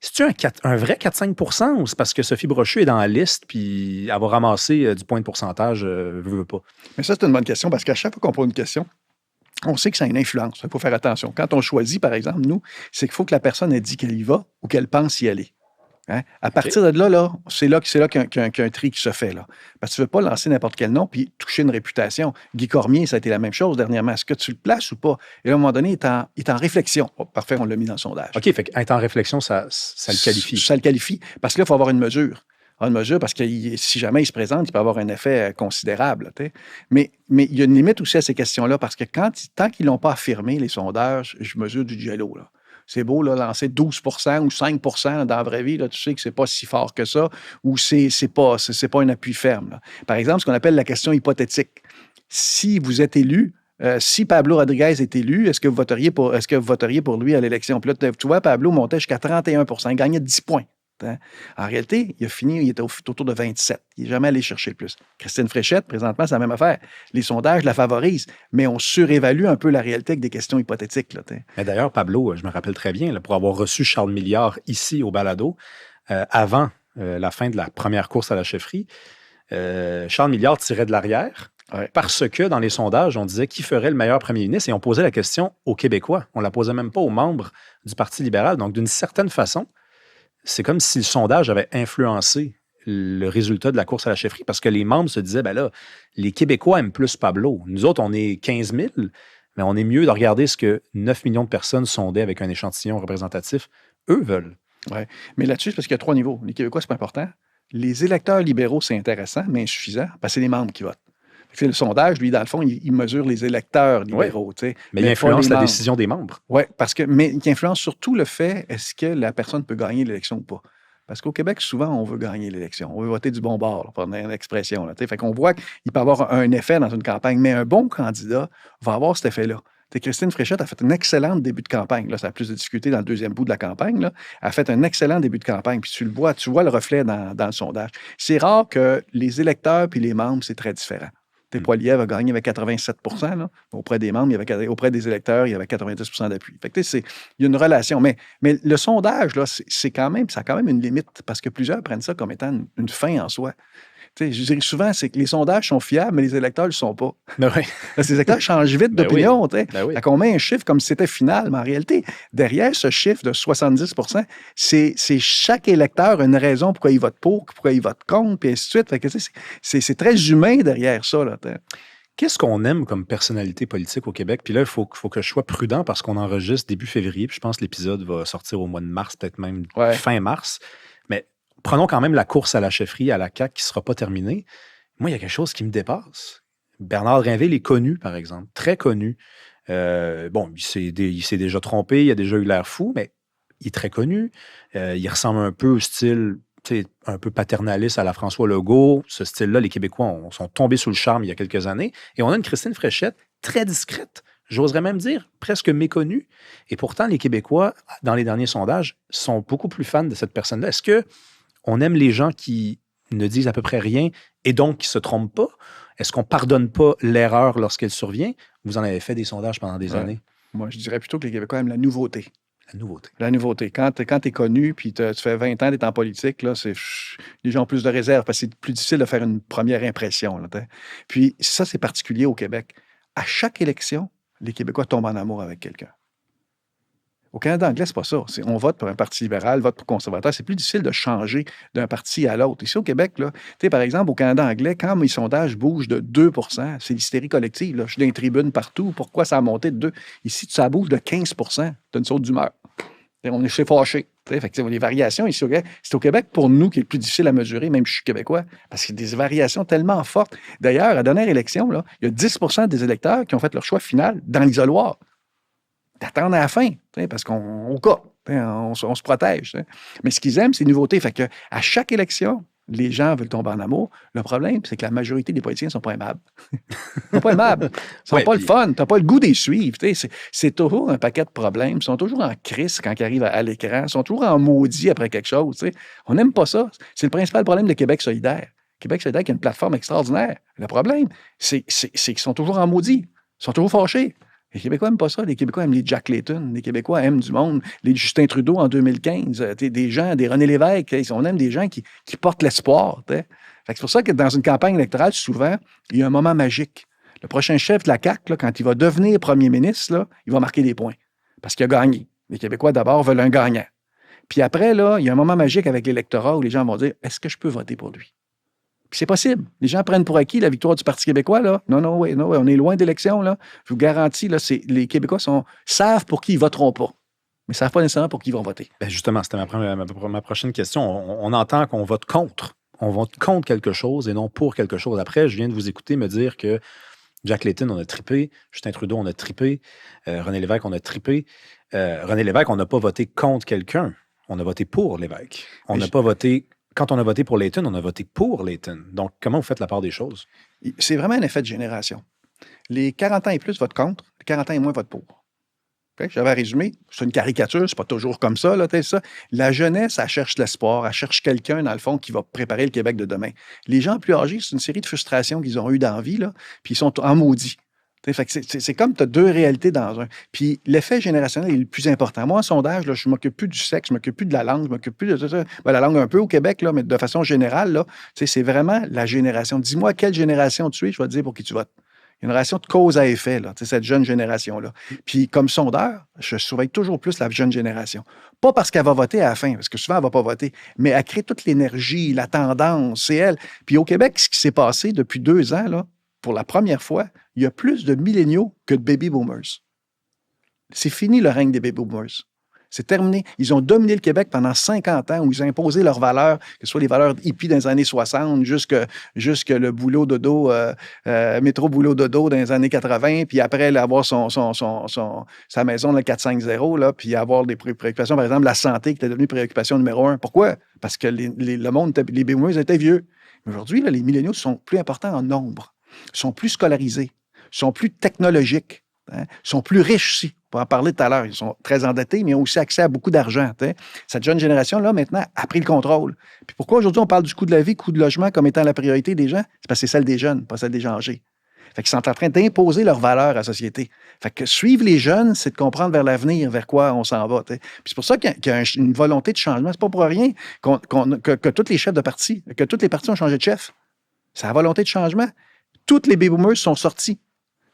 c'est-tu un vrai 4-5 % ou c'est parce que Sophie Brochu est dans la liste puis elle va ramasser du point de pourcentage, veut pas? Mais ça, c'est une bonne question parce qu'à chaque fois qu'on pose une question, on sait que ça a une influence. Il faut faire attention. Quand on choisit, par exemple, nous, c'est qu'il faut que la personne ait dit qu'elle y va ou qu'elle pense y aller. Hein? À partir de là, c'est là qu'il y a un tri qui se fait. Là. Parce que tu ne veux pas lancer n'importe quel nom puis toucher une réputation. Guy Cormier, ça a été la même chose dernièrement. Est-ce que tu le places ou pas? Et là, à un moment donné, il est en réflexion. Oh, parfait, on l'a mis dans le sondage. OK, fait qu'être en réflexion, ça le qualifie. Ça le qualifie. Parce que là, il faut avoir une mesure. Parce que si jamais il se présente, il peut avoir un effet considérable. Mais il y a une limite aussi à ces questions-là parce que tant qu'ils ne l'ont pas affirmé, les sondages, je mesure du jello, là. C'est beau, là, lancer 12 % ou 5 % dans la vraie vie, là, tu sais que c'est pas si fort que ça, ou c'est pas un appui ferme. Là. Par exemple, ce qu'on appelle la question hypothétique. si vous êtes élu, si Pablo Rodriguez est élu, est-ce que vous voteriez pour lui à l'élection? Puis là, tu vois, Pablo montait jusqu'à 31 %, il gagnait 10 points. Hein? En réalité, il était autour de 27. Il n'est jamais allé chercher le plus. Christine Fréchette, présentement, c'est la même affaire. Les sondages la favorisent, mais on surévalue un peu la réalité avec des questions hypothétiques. Là, mais d'ailleurs, Pablo, je me rappelle très bien, là, pour avoir reçu Charles Milliard ici au Balado, avant la fin de la première course à la chefferie, Charles Milliard tirait de l'arrière. Ouais. Parce que dans les sondages, on disait qui ferait le meilleur premier ministre et on posait la question aux Québécois. On ne la posait même pas aux membres du Parti libéral. Donc, d'une certaine façon, c'est comme si le sondage avait influencé le résultat de la course à la chefferie parce que les membres se disaient, ben là, les Québécois aiment plus Pablo. Nous autres, on est 15 000, mais on est mieux de regarder ce que 9 millions de personnes sondées avec un échantillon représentatif, eux veulent. Oui, mais là-dessus, c'est parce qu'il y a 3 niveaux. Les Québécois, c'est pas important. Les électeurs libéraux, c'est intéressant, mais insuffisant, parce que c'est les membres qui votent. Le sondage, lui, dans le fond, il mesure les électeurs libéraux. Oui. Mais il influence la décision des membres. Oui, mais il influence surtout le fait, est-ce que la personne peut gagner l'élection ou pas? Parce qu'au Québec, souvent, on veut gagner l'élection. On veut voter du bon bord, là, pour une expression. Là, fait qu'on voit qu'il peut avoir un effet dans une campagne, mais un bon candidat va avoir cet effet-là. Christine Fréchette a fait un excellent début de campagne. Là, ça a plus de discuter dans le deuxième bout de la campagne. Là. Elle a fait un excellent début de campagne. Puis tu vois le reflet dans le sondage. C'est rare que les électeurs puis les membres, c'est très différent. Poilievre a gagné avec 87 % là. Auprès des membres, auprès des électeurs, il y avait 90 % d'appui. Fait que, il y a une relation. Mais le sondage, là, ça a quand même une limite parce que plusieurs prennent ça comme étant une fin en soi. Je dirais souvent, c'est que les sondages sont fiables, mais les électeurs ne le sont pas. Ben oui. Les électeurs changent vite d'opinion. Oui. Fait qu'on met un chiffre comme si c'était final, mais en réalité, derrière ce chiffre de 70 %, c'est chaque électeur a une raison pourquoi il vote pour, pourquoi il vote contre, puis ainsi de suite. Fait que, c'est très humain derrière ça. Là, Qu'est-ce qu'on aime comme personnalité politique au Québec? Puis là, il faut que je sois prudent parce qu'on enregistre début février, puis je pense que l'épisode va sortir au mois de mars, peut-être même fin mars. Mais prenons quand même la course à la chefferie à la CAQ qui ne sera pas terminée. Moi, il y a quelque chose qui me dépasse. Bernard Drinville est connu, par exemple, très connu. Il s'est déjà trompé, il a déjà eu l'air fou, mais il est très connu. Il ressemble un peu au style un peu paternaliste à la François Legault. Ce style-là, les Québécois sont tombés sous le charme il y a quelques années. Et on a une Christine Fréchette très discrète, j'oserais même dire presque méconnue. Et pourtant, les Québécois, dans les derniers sondages, sont beaucoup plus fans de cette personne-là. Est-ce qu'on aime les gens qui ne disent à peu près rien et donc qui ne se trompent pas? Est-ce qu'on ne pardonne pas l'erreur lorsqu'elle survient? Vous en avez fait des sondages pendant des années. Moi, je dirais plutôt que les Québécois aiment la nouveauté. La nouveauté. Quand tu es connu, puis tu fais 20 ans d'être en politique, là, les gens ont plus de réserve parce que c'est plus difficile de faire une première impression. Là, puis ça, c'est particulier au Québec. À chaque élection, les Québécois tombent en amour avec quelqu'un. Au Canada anglais, c'est pas ça. On vote pour un parti libéral, vote pour conservateur. C'est plus difficile de changer d'un parti à l'autre. Ici, au Québec, là, par exemple, au Canada anglais, quand mes sondages bougent de 2 %, c'est l'hystérie collective. Là. Je suis dans les tribunes partout. Pourquoi ça a monté de 2 %? Ici, ça bouge de 15 %. T'as une saute d'humeur. On est fâché. Fait que, les variations ici au Québec, c'est au Québec pour nous qui est le plus difficile à mesurer, même si je suis québécois, parce qu'il y a des variations tellement fortes. D'ailleurs, à la dernière élection, là, il y a 10 % des électeurs qui ont fait leur choix final dans l'isoloir. D'attendre à la fin, parce qu'on se protège. Mais ce qu'ils aiment, c'est les nouveautés. Fait que à chaque élection, les gens veulent tomber en amour. Le problème, c'est que la majorité des politiciens ne sont pas aimables. Ils ne sont pas aimables. Ils ne sont pas le fun. Tu n'as pas le goût d'y suivre. C'est toujours un paquet de problèmes. Ils sont toujours en crise quand ils arrivent à l'écran. Ils sont toujours en maudit après quelque chose. On n'aime pas ça. C'est le principal problème de Québec solidaire. Québec solidaire qui a une plateforme extraordinaire. Le problème, c'est qu'ils sont toujours en maudit. Ils sont toujours fâchés. Les Québécois n'aiment pas ça. Les Québécois aiment les Jack Layton. Les Québécois aiment du monde. Les Justin Trudeau en 2015. Des gens, des René Lévesque. On aime des gens qui portent l'espoir. C'est pour ça que dans une campagne électorale, souvent, il y a un moment magique. Le prochain chef de la CAQ, là, quand il va devenir premier ministre, là, il va marquer des points. Parce qu'il a gagné. Les Québécois, d'abord, veulent un gagnant. Puis après, là, il y a un moment magique avec l'électorat où les gens vont dire « Est-ce que je peux voter pour lui? » Puis c'est possible. Les gens prennent pour acquis la victoire du Parti québécois, là. Non, on est loin d'élection, là. Je vous garantis, là, les Québécois savent pour qui ils voteront pas, mais ils ne savent pas nécessairement pour qui ils vont voter. Ben justement, c'était ma prochaine question. On entend qu'on vote contre. On vote contre quelque chose et non pour quelque chose. Après, je viens de vous écouter me dire que Jack Layton, on a trippé. Justin Trudeau, on a trippé. René Lévesque, on a trippé. René Lévesque, on n'a pas voté contre quelqu'un. On a voté pour Lévesque. On n'a pas voté... Quand on a voté pour Layton, on a voté pour Layton. Donc, comment vous faites la part des choses? C'est vraiment un effet de génération. Les 40 ans et plus votent contre, les 40 ans et moins votent pour. Okay? J'avais résumé, c'est une caricature, c'est pas toujours comme ça, là, ça. La jeunesse, elle cherche l'espoir, elle cherche quelqu'un, dans le fond, qui va préparer le Québec de demain. Les gens plus âgés, c'est une série de frustrations qu'ils ont eues dans la vie, là, puis ils sont en maudit. Fait que c'est comme tu as deux réalités dans un. Puis l'effet générationnel est le plus important. Moi, en sondage, là, je ne m'occupe plus du sexe, je ne m'occupe plus de la langue, je ne m'occupe plus de ça. Ben, la langue un peu au Québec, là, mais de façon générale, là, c'est vraiment la génération. Dis-moi quelle génération tu es, je vais te dire pour qui tu votes. Une relation de cause à effet, là, cette jeune génération-là. Puis comme sondeur, je surveille toujours plus la jeune génération. Pas parce qu'elle va voter à la fin, parce que souvent, elle ne va pas voter, mais elle crée toute l'énergie, la tendance, c'est elle. Puis au Québec, ce qui s'est passé depuis 2 ans, là, pour la première fois, il y a plus de milléniaux que de baby boomers. C'est fini le règne des baby boomers. C'est terminé. Ils ont dominé le Québec pendant 50 ans où ils ont imposé leurs valeurs, que ce soit les valeurs hippies dans les années 60, jusque le boulot dodo, métro boulot dodo dans les années 80, puis après avoir sa maison, le 450, là, puis avoir des préoccupations, par exemple, la santé qui était devenue préoccupation numéro 1. Pourquoi? Parce que le monde, les baby boomers étaient vieux. Mais aujourd'hui, là, les milléniaux sont plus importants en nombre, sont plus scolarisés, sont plus technologiques, hein, sont plus riches aussi. On va en parler tout à l'heure. Ils sont très endettés, mais ils ont aussi accès à beaucoup d'argent. Hein. Cette jeune génération-là, maintenant, a pris le contrôle. Puis pourquoi aujourd'hui on parle du coût de la vie, coût de logement comme étant la priorité des gens? C'est parce que c'est celle des jeunes, pas celle des gens âgés. Fait qu'ils sont en train d'imposer leurs valeurs à la société. Fait que suivre les jeunes, c'est de comprendre vers l'avenir, vers quoi on s'en va. T'sais. Puis c'est pour ça qu'il y a une volonté de changement. C'est pas pour rien que tous les chefs de parti, que tous les partis ont changé de chef. C'est la volonté de changement. Toutes les baby boomers sont sortis.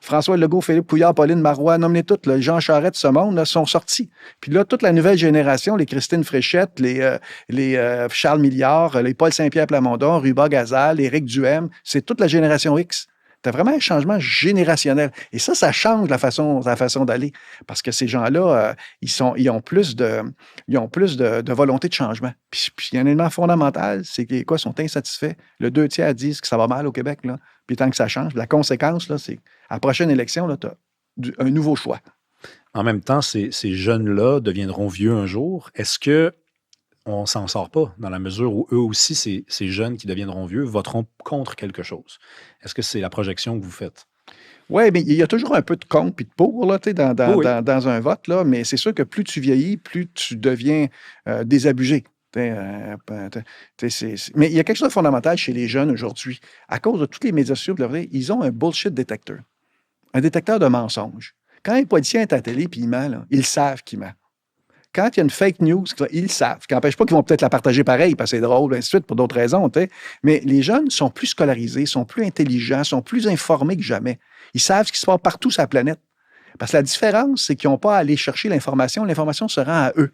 François Legault, Philippe Couillard, Pauline Marois, nommez-les toutes, là, Jean Charest de ce monde, là, sont sortis. Puis là, toute la nouvelle génération, les Christine Fréchette, les Charles Milliard, les Paul Saint-Pierre Plamondon, Ruba Gazal, Éric Duhem, c'est toute la génération X. C'est vraiment un changement générationnel. Et ça change la façon d'aller. Parce que ces gens-là, ils ont plus de volonté de changement. Puis il y a un élément fondamental, c'est qu'ils sont insatisfaits. Le 2/3 disent que ça va mal au Québec. Là. Puis tant que ça change, la conséquence, là, c'est à la prochaine élection, tu as un nouveau choix. En même temps, ces jeunes-là deviendront vieux un jour. Est-ce que on ne s'en sort pas dans la mesure où eux aussi, ces jeunes qui deviendront vieux, voteront contre quelque chose? Est-ce que c'est la projection que vous faites? Oui, mais il y a toujours un peu de contre et de pour là, Oui. dans un vote, là, mais c'est sûr que plus tu vieillis, plus tu deviens désabusé. Mais il y a quelque chose de fondamental chez les jeunes aujourd'hui. À cause de tous les médias sociaux, ils ont un bullshit detector, un détecteur de mensonges. Quand un politicien est à la télé et il ment, là, ils savent qu'il ment. Quand il y a une fake news, ils le savent. Ce qui n'empêche pas qu'ils vont peut-être la partager pareil, parce que c'est drôle, ainsi de suite, pour d'autres raisons. Mais les jeunes sont plus scolarisés, sont plus intelligents, sont plus informés que jamais. Ils savent ce qui se passe partout sur la planète. Parce que la différence, c'est qu'ils n'ont pas à aller chercher l'information. L'information se rend à eux.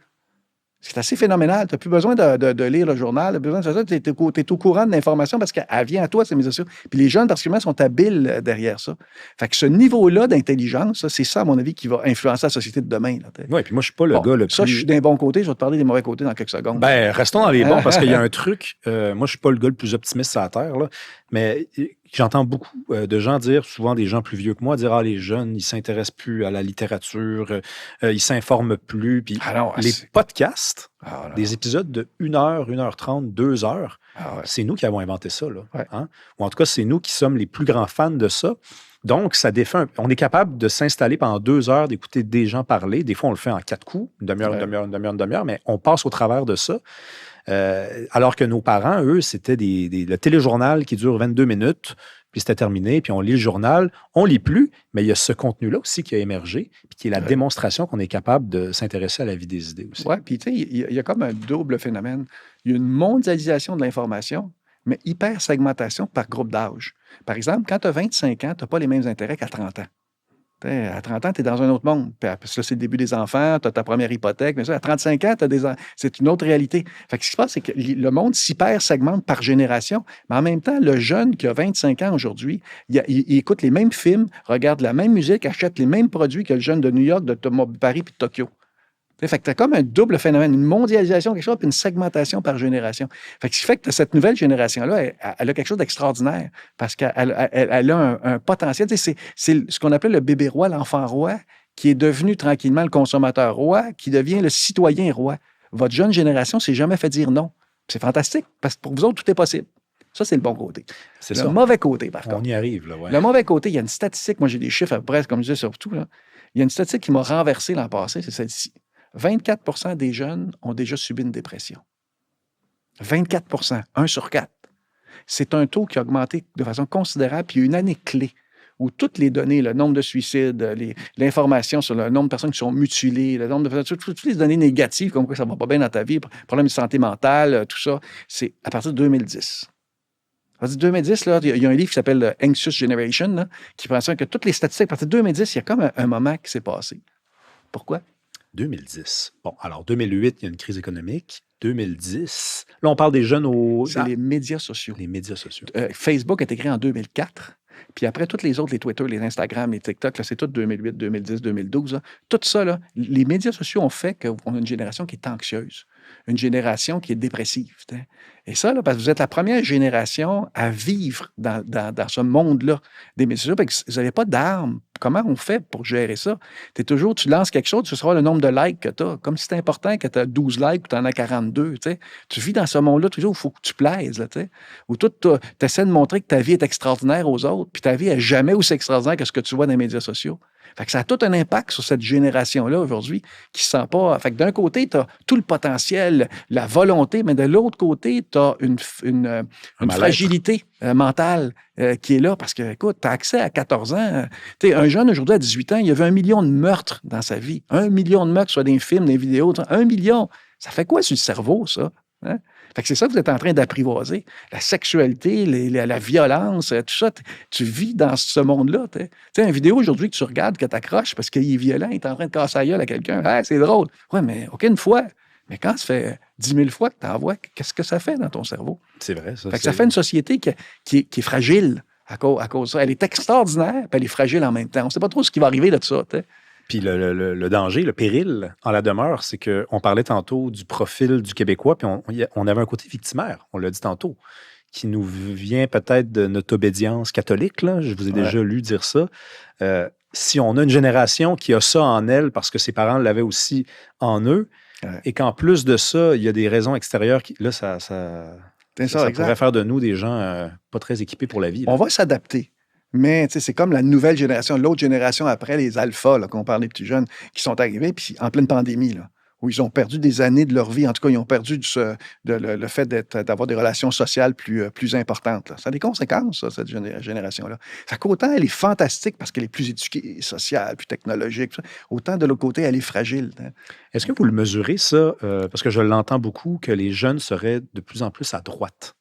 C'est assez phénoménal. Tu n'as plus besoin de lire le journal. Tu es au courant de l'information parce qu'elle vient à toi, ces médias sociaux. Puis les jeunes, particulièrement, sont habiles derrière ça. Fait que ce niveau-là d'intelligence, c'est ça, à mon avis, qui va influencer la société de demain. Oui, puis moi, je ne suis pas le gars le plus... Ça, je suis d'un bon côté. Je vais te parler des mauvais côtés dans quelques secondes. Ben, restons dans les bons, parce qu'il y a un truc... moi, je ne suis pas le gars le plus optimiste sur la Terre, là, mais j'entends beaucoup de gens dire, souvent des gens plus vieux que moi, dire « Ah, les jeunes, ils ne s'intéressent plus à la littérature, ils ne s'informent plus. » Puis les podcasts, des épisodes de 1 heure, 1h30, 2 heures, c'est nous qui avons inventé ça. Là, hein? Ou en tout cas, c'est nous qui sommes les plus grands fans de ça. Donc, ça défait on est capable de s'installer pendant 2 heures, d'écouter des gens parler. Des fois, on le fait en 4 coups, une demi-heure, mais on passe au travers de ça. Alors que nos parents, eux, c'était le téléjournal qui dure 22 minutes, puis c'était terminé, puis on lit le journal. On ne lit plus, mais il y a ce contenu-là aussi qui a émergé, puis qui est la démonstration qu'on est capable de s'intéresser à la vie des idées aussi. Oui, puis tu sais, il y a comme un double phénomène. Il y a une mondialisation de l'information, mais hyper-segmentation par groupe d'âge. Par exemple, quand tu as 25 ans, tu n'as pas les mêmes intérêts qu'à 30 ans. À 30 ans, tu es dans un autre monde. Puis parce que c'est le début des enfants, tu as ta première hypothèque. Mais ça, à 35 ans, c'est une autre réalité. Fait que ce qui se passe, c'est que le monde s'hyper-segmente par génération. Mais en même temps, le jeune qui a 25 ans aujourd'hui, il écoute les mêmes films, regarde la même musique, achète les mêmes produits que le jeune de New York, de Paris puis de Tokyo. Fait que tu as comme un double phénomène, une mondialisation, quelque chose, puis une segmentation par génération. Fait que ce qui fait que cette nouvelle génération-là, elle a quelque chose d'extraordinaire parce qu'elle a un potentiel. C'est ce qu'on appelle le bébé roi, l'enfant roi, qui est devenu tranquillement le consommateur roi, qui devient le citoyen roi. Votre jeune génération ne s'est jamais fait dire non. C'est fantastique parce que pour vous autres, tout est possible. Ça, c'est le bon côté. C'est Le ça. mauvais côté, par On contre. y arrive, là, ouais. Le mauvais côté, il y a une statistique. Moi, j'ai des chiffres à peu près, comme je disais, surtout. Là. Il y a une statistique qui m'a renversé l'an passé, c'est celle-ci. 24 des jeunes ont déjà subi une dépression. 24 1 sur 4. C'est un taux qui a augmenté de façon considérable, puis il y a une année clé où toutes les données, le nombre de suicides, l'information sur le nombre de personnes qui sont mutilées, le nombre de toutes les données négatives, comme quoi ça ne va pas bien dans ta vie, problèmes de santé mentale, tout ça, c'est à partir de 2010. À partir de 2010, là, il y a un livre qui s'appelle Anxious Generation, là, qui prend ça que toutes les statistiques, à partir de 2010, il y a comme un moment qui s'est passé. Pourquoi? 2010. Bon, alors 2008, il y a une crise économique. 2010, là, on parle des jeunes aux... C'est les médias sociaux. Les médias sociaux. Facebook a été créé en 2004. Puis après, toutes les autres, les Twitter, les Instagram, les TikTok, là, c'est tout 2008, 2010, 2012. Là. Tout ça, là, les médias sociaux ont fait qu'on a une génération qui est anxieuse, une génération qui est dépressive. T'sais. Et ça, là, parce que vous êtes la première génération à vivre dans ce monde-là des médias sociaux, parce que vous n'avez pas d'armes. Comment on fait pour gérer ça? Tu lances quelque chose, tu sauras le nombre de likes que tu as. Comme si c'est important que tu as 12 likes ou tu en as 42. T'sais. Tu vis dans ce monde-là toujours où il faut que tu plaises. Là, où tu essaies de montrer que ta vie est extraordinaire aux autres, puis ta vie n'est jamais aussi extraordinaire que ce que tu vois dans les médias sociaux. Fait que ça a tout un impact sur cette génération-là aujourd'hui qui ne se sent pas. Fait que d'un côté, tu as tout le potentiel, la volonté, mais de l'autre côté, tu as une fragilité mentale qui est là parce que, écoute, tu as accès à 14 ans. Un jeune aujourd'hui à 18 ans, il y avait 1 million de meurtres dans sa vie. 1 million de meurtres, soit des films, des vidéos. 1 million. Ça fait quoi sur le cerveau, ça? Hein? Fait que c'est ça que vous êtes en train d'apprivoiser. La sexualité, la violence, tout ça. Tu vis dans ce monde-là. Tu sais, une vidéo aujourd'hui que tu regardes, que tu accroches parce qu'il est violent, il est en train de casser la gueule à quelqu'un. Ah, c'est drôle. Oui, mais OK, une fois. Mais quand ça fait 10 000 fois que tu envoies, qu'est-ce que ça fait dans ton cerveau? C'est vrai, ça. Fait que ça fait une société qui est fragile à cause de ça. Elle est extraordinaire, puis elle est fragile en même temps. On ne sait pas trop ce qui va arriver de ça. T'sais. Puis le danger, le péril en la demeure, c'est qu'on parlait tantôt du profil du Québécois, puis on avait un côté victimaire, on l'a dit tantôt, qui nous vient peut-être de notre obédience catholique. Là. Je vous ai déjà lu dire ça. Si on a une génération qui a ça en elle parce que ses parents l'avaient aussi en eux, et qu'en plus de ça, il y a des raisons extérieures, là, ça pourrait faire de nous des gens pas très équipés pour la vie. Là. On va s'adapter. Mais c'est comme la nouvelle génération, l'autre génération après, les alphas, là, qu'on parle des petits jeunes, qui sont arrivés puis en pleine pandémie, là, où ils ont perdu des années de leur vie. En tout cas, ils ont perdu le fait d'avoir des relations sociales plus importantes. Là. Ça a des conséquences, ça, cette génération-là. Fait qu'autant elle est fantastique parce qu'elle est plus éduquée, sociale, plus technologique, autant de l'autre côté, elle est fragile. Hein. Est-ce que vous le mesurez, ça? Parce que je l'entends beaucoup, que les jeunes seraient de plus en plus à droite.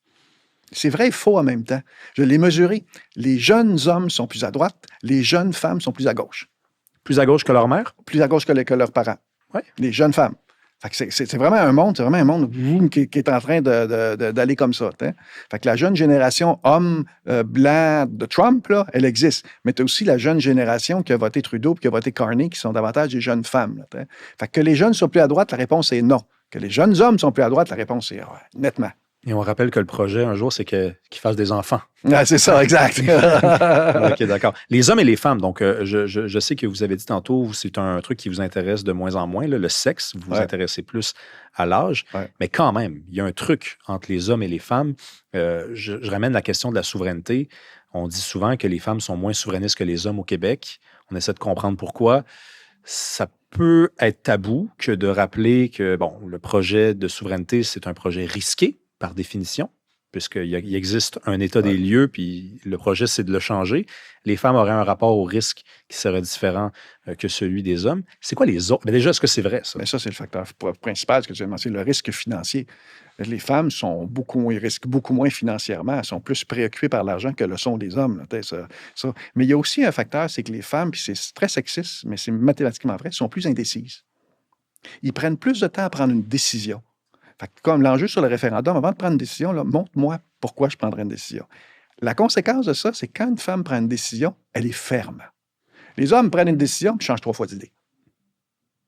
C'est vrai et faux en même temps. Je l'ai mesuré. Les jeunes hommes sont plus à droite, les jeunes femmes sont plus à gauche. Plus à gauche que leur mère? Plus à gauche que leurs parents. Ouais. Les jeunes femmes. Fait que c'est vraiment un monde, qui est en train d'aller comme ça. T'sais. Fait que la jeune génération homme blanc de Trump, là, elle existe. Mais tu as aussi la jeune génération qui a voté Trudeau et qui a voté Carney, qui sont davantage des jeunes femmes. Là, fait que les jeunes soient plus à droite, la réponse est non. Que les jeunes hommes sont plus à droite, la réponse est nettement. Et on rappelle que le projet, un jour, c'est qu'ils fassent des enfants. Ah, c'est ça, exact. OK, d'accord. Les hommes et les femmes, donc je sais que vous avez dit tantôt, c'est un truc qui vous intéresse de moins en moins, là, le sexe, vous vous intéressez plus à l'âge, mais quand même, il y a un truc entre les hommes et les femmes. Je ramène la question de la souveraineté. On dit souvent que les femmes sont moins souverainistes que les hommes au Québec. On essaie de comprendre pourquoi. Ça peut être tabou que de rappeler que, bon, le projet de souveraineté, c'est un projet risqué, par définition, puisqu'il existe un état des lieux, puis le projet, c'est de le changer. Les femmes auraient un rapport au risque qui serait différent que celui des hommes. C'est quoi les autres? Mais déjà, est-ce que c'est vrai, ça? Mais ça, c'est le facteur principal, ce que tu as mentionné, le risque financier. Les femmes risquent beaucoup moins financièrement. Elles sont plus préoccupées par l'argent que le sont les hommes. Là, ça. Mais il y a aussi un facteur, c'est que les femmes, puis c'est très sexiste, mais c'est mathématiquement vrai, sont plus indécises. Ils prennent plus de temps à prendre une décision. Fait que comme l'enjeu sur le référendum, avant de prendre une décision, là, montre-moi pourquoi je prendrais une décision. La conséquence de ça, c'est que quand une femme prend une décision, elle est ferme. Les hommes prennent une décision puis changent 3 fois d'idée.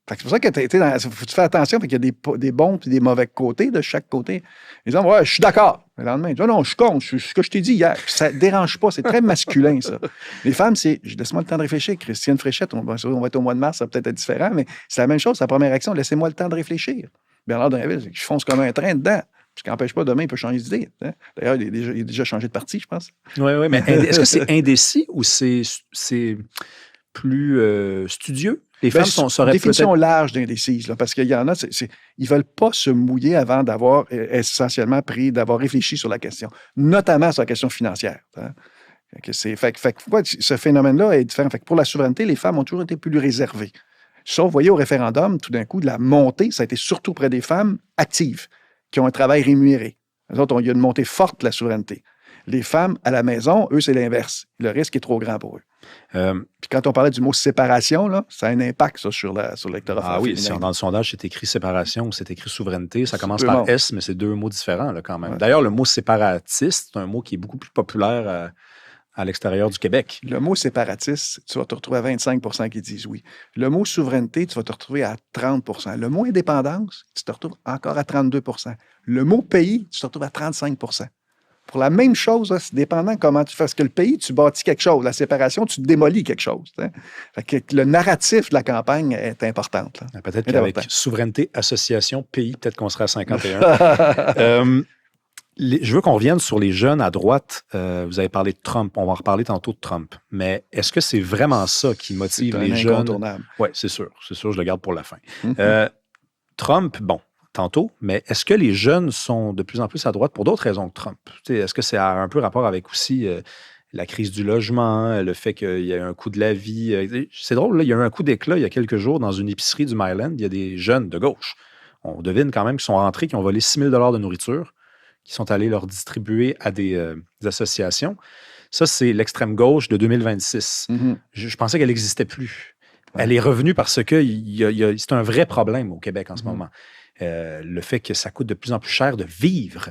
Fait que c'est pour ça que tu fais attention, parce qu'il y a des bons et des mauvais côtés de chaque côté. Les hommes, ouais, je suis d'accord. Le lendemain, non, je suis contre, c'est ce que je t'ai dit hier. Ça ne dérange pas, c'est très masculin, ça. Les femmes, laisse-moi le temps de réfléchir. Christiane Fréchette, on va être au mois de mars, ça va peut-être être différent, mais c'est la même chose. Sa première action, laissez-moi le temps de réfléchir. Bernard Drinville, je fonce comme un train dedans. Ce qui n'empêche pas, demain, il peut changer d'idée. Hein. D'ailleurs, il a déjà changé de parti, je pense. Oui, oui, mais est-ce que c'est indécis ou c'est plus studieux? Les femmes seraient définition peut-être... large d'indécise, là, parce qu'il y en a, ils ne veulent pas se mouiller avant d'avoir essentiellement d'avoir réfléchi sur la question, notamment sur la question financière. Hein. Ce phénomène-là est différent. Fait que pour la souveraineté, les femmes ont toujours été plus réservées. Sauf, vous voyez, au référendum, tout d'un coup, de la montée, ça a été surtout près des femmes actives, qui ont un travail rémunéré. Les autres, il y a une montée forte de la souveraineté. Les femmes, à la maison, eux, c'est l'inverse. Le risque est trop grand pour eux. Puis quand on parlait du mot séparation, là, ça a un impact, ça, sur l'électorat féminin. Ah oui, si dans le sondage, c'est écrit séparation ou c'est écrit souveraineté, ça commence par S, mais c'est deux mots différents, là, quand même. Ouais. D'ailleurs, le mot séparatiste, c'est un mot qui est beaucoup plus populaire à l'extérieur du Québec. Le mot séparatiste, tu vas te retrouver à 25 qui disent oui. Le mot souveraineté, tu vas te retrouver à 30 Le mot indépendance, tu te retrouves encore à 32 Le mot pays, tu te retrouves à 35 Pour la même chose, c'est dépendant comment tu fais. Parce que le pays, tu bâtis quelque chose. La séparation, tu démolis quelque chose. Hein? Fait que le narratif de la campagne est important. Peut-être qu'avec souveraineté, association, pays, peut-être qu'on sera à 51. Je veux qu'on revienne sur les jeunes à droite. Vous avez parlé de Trump. On va en reparler tantôt de Trump. Mais est-ce que c'est vraiment ça qui motive les jeunes? Oui, c'est sûr. C'est sûr, je le garde pour la fin. Trump, bon, tantôt, mais est-ce que les jeunes sont de plus en plus à droite pour d'autres raisons que Trump? Est-ce que c'est un peu rapport avec aussi la crise du logement, le fait qu'il y a eu un coût de la vie? C'est drôle, là, il y a eu un coup d'éclat il y a quelques jours dans une épicerie du Maryland. Il y a des jeunes de gauche. On devine quand même qu'ils sont rentrés, qui ont volé 6 000 $ de nourriture, qui sont allés leur distribuer à des associations. Ça, c'est l'extrême gauche de 2026. Je pensais qu'elle n'existait plus. Ouais. Elle est revenue parce que c'est un vrai problème au Québec en ce moment. Le fait que ça coûte de plus en plus cher de vivre.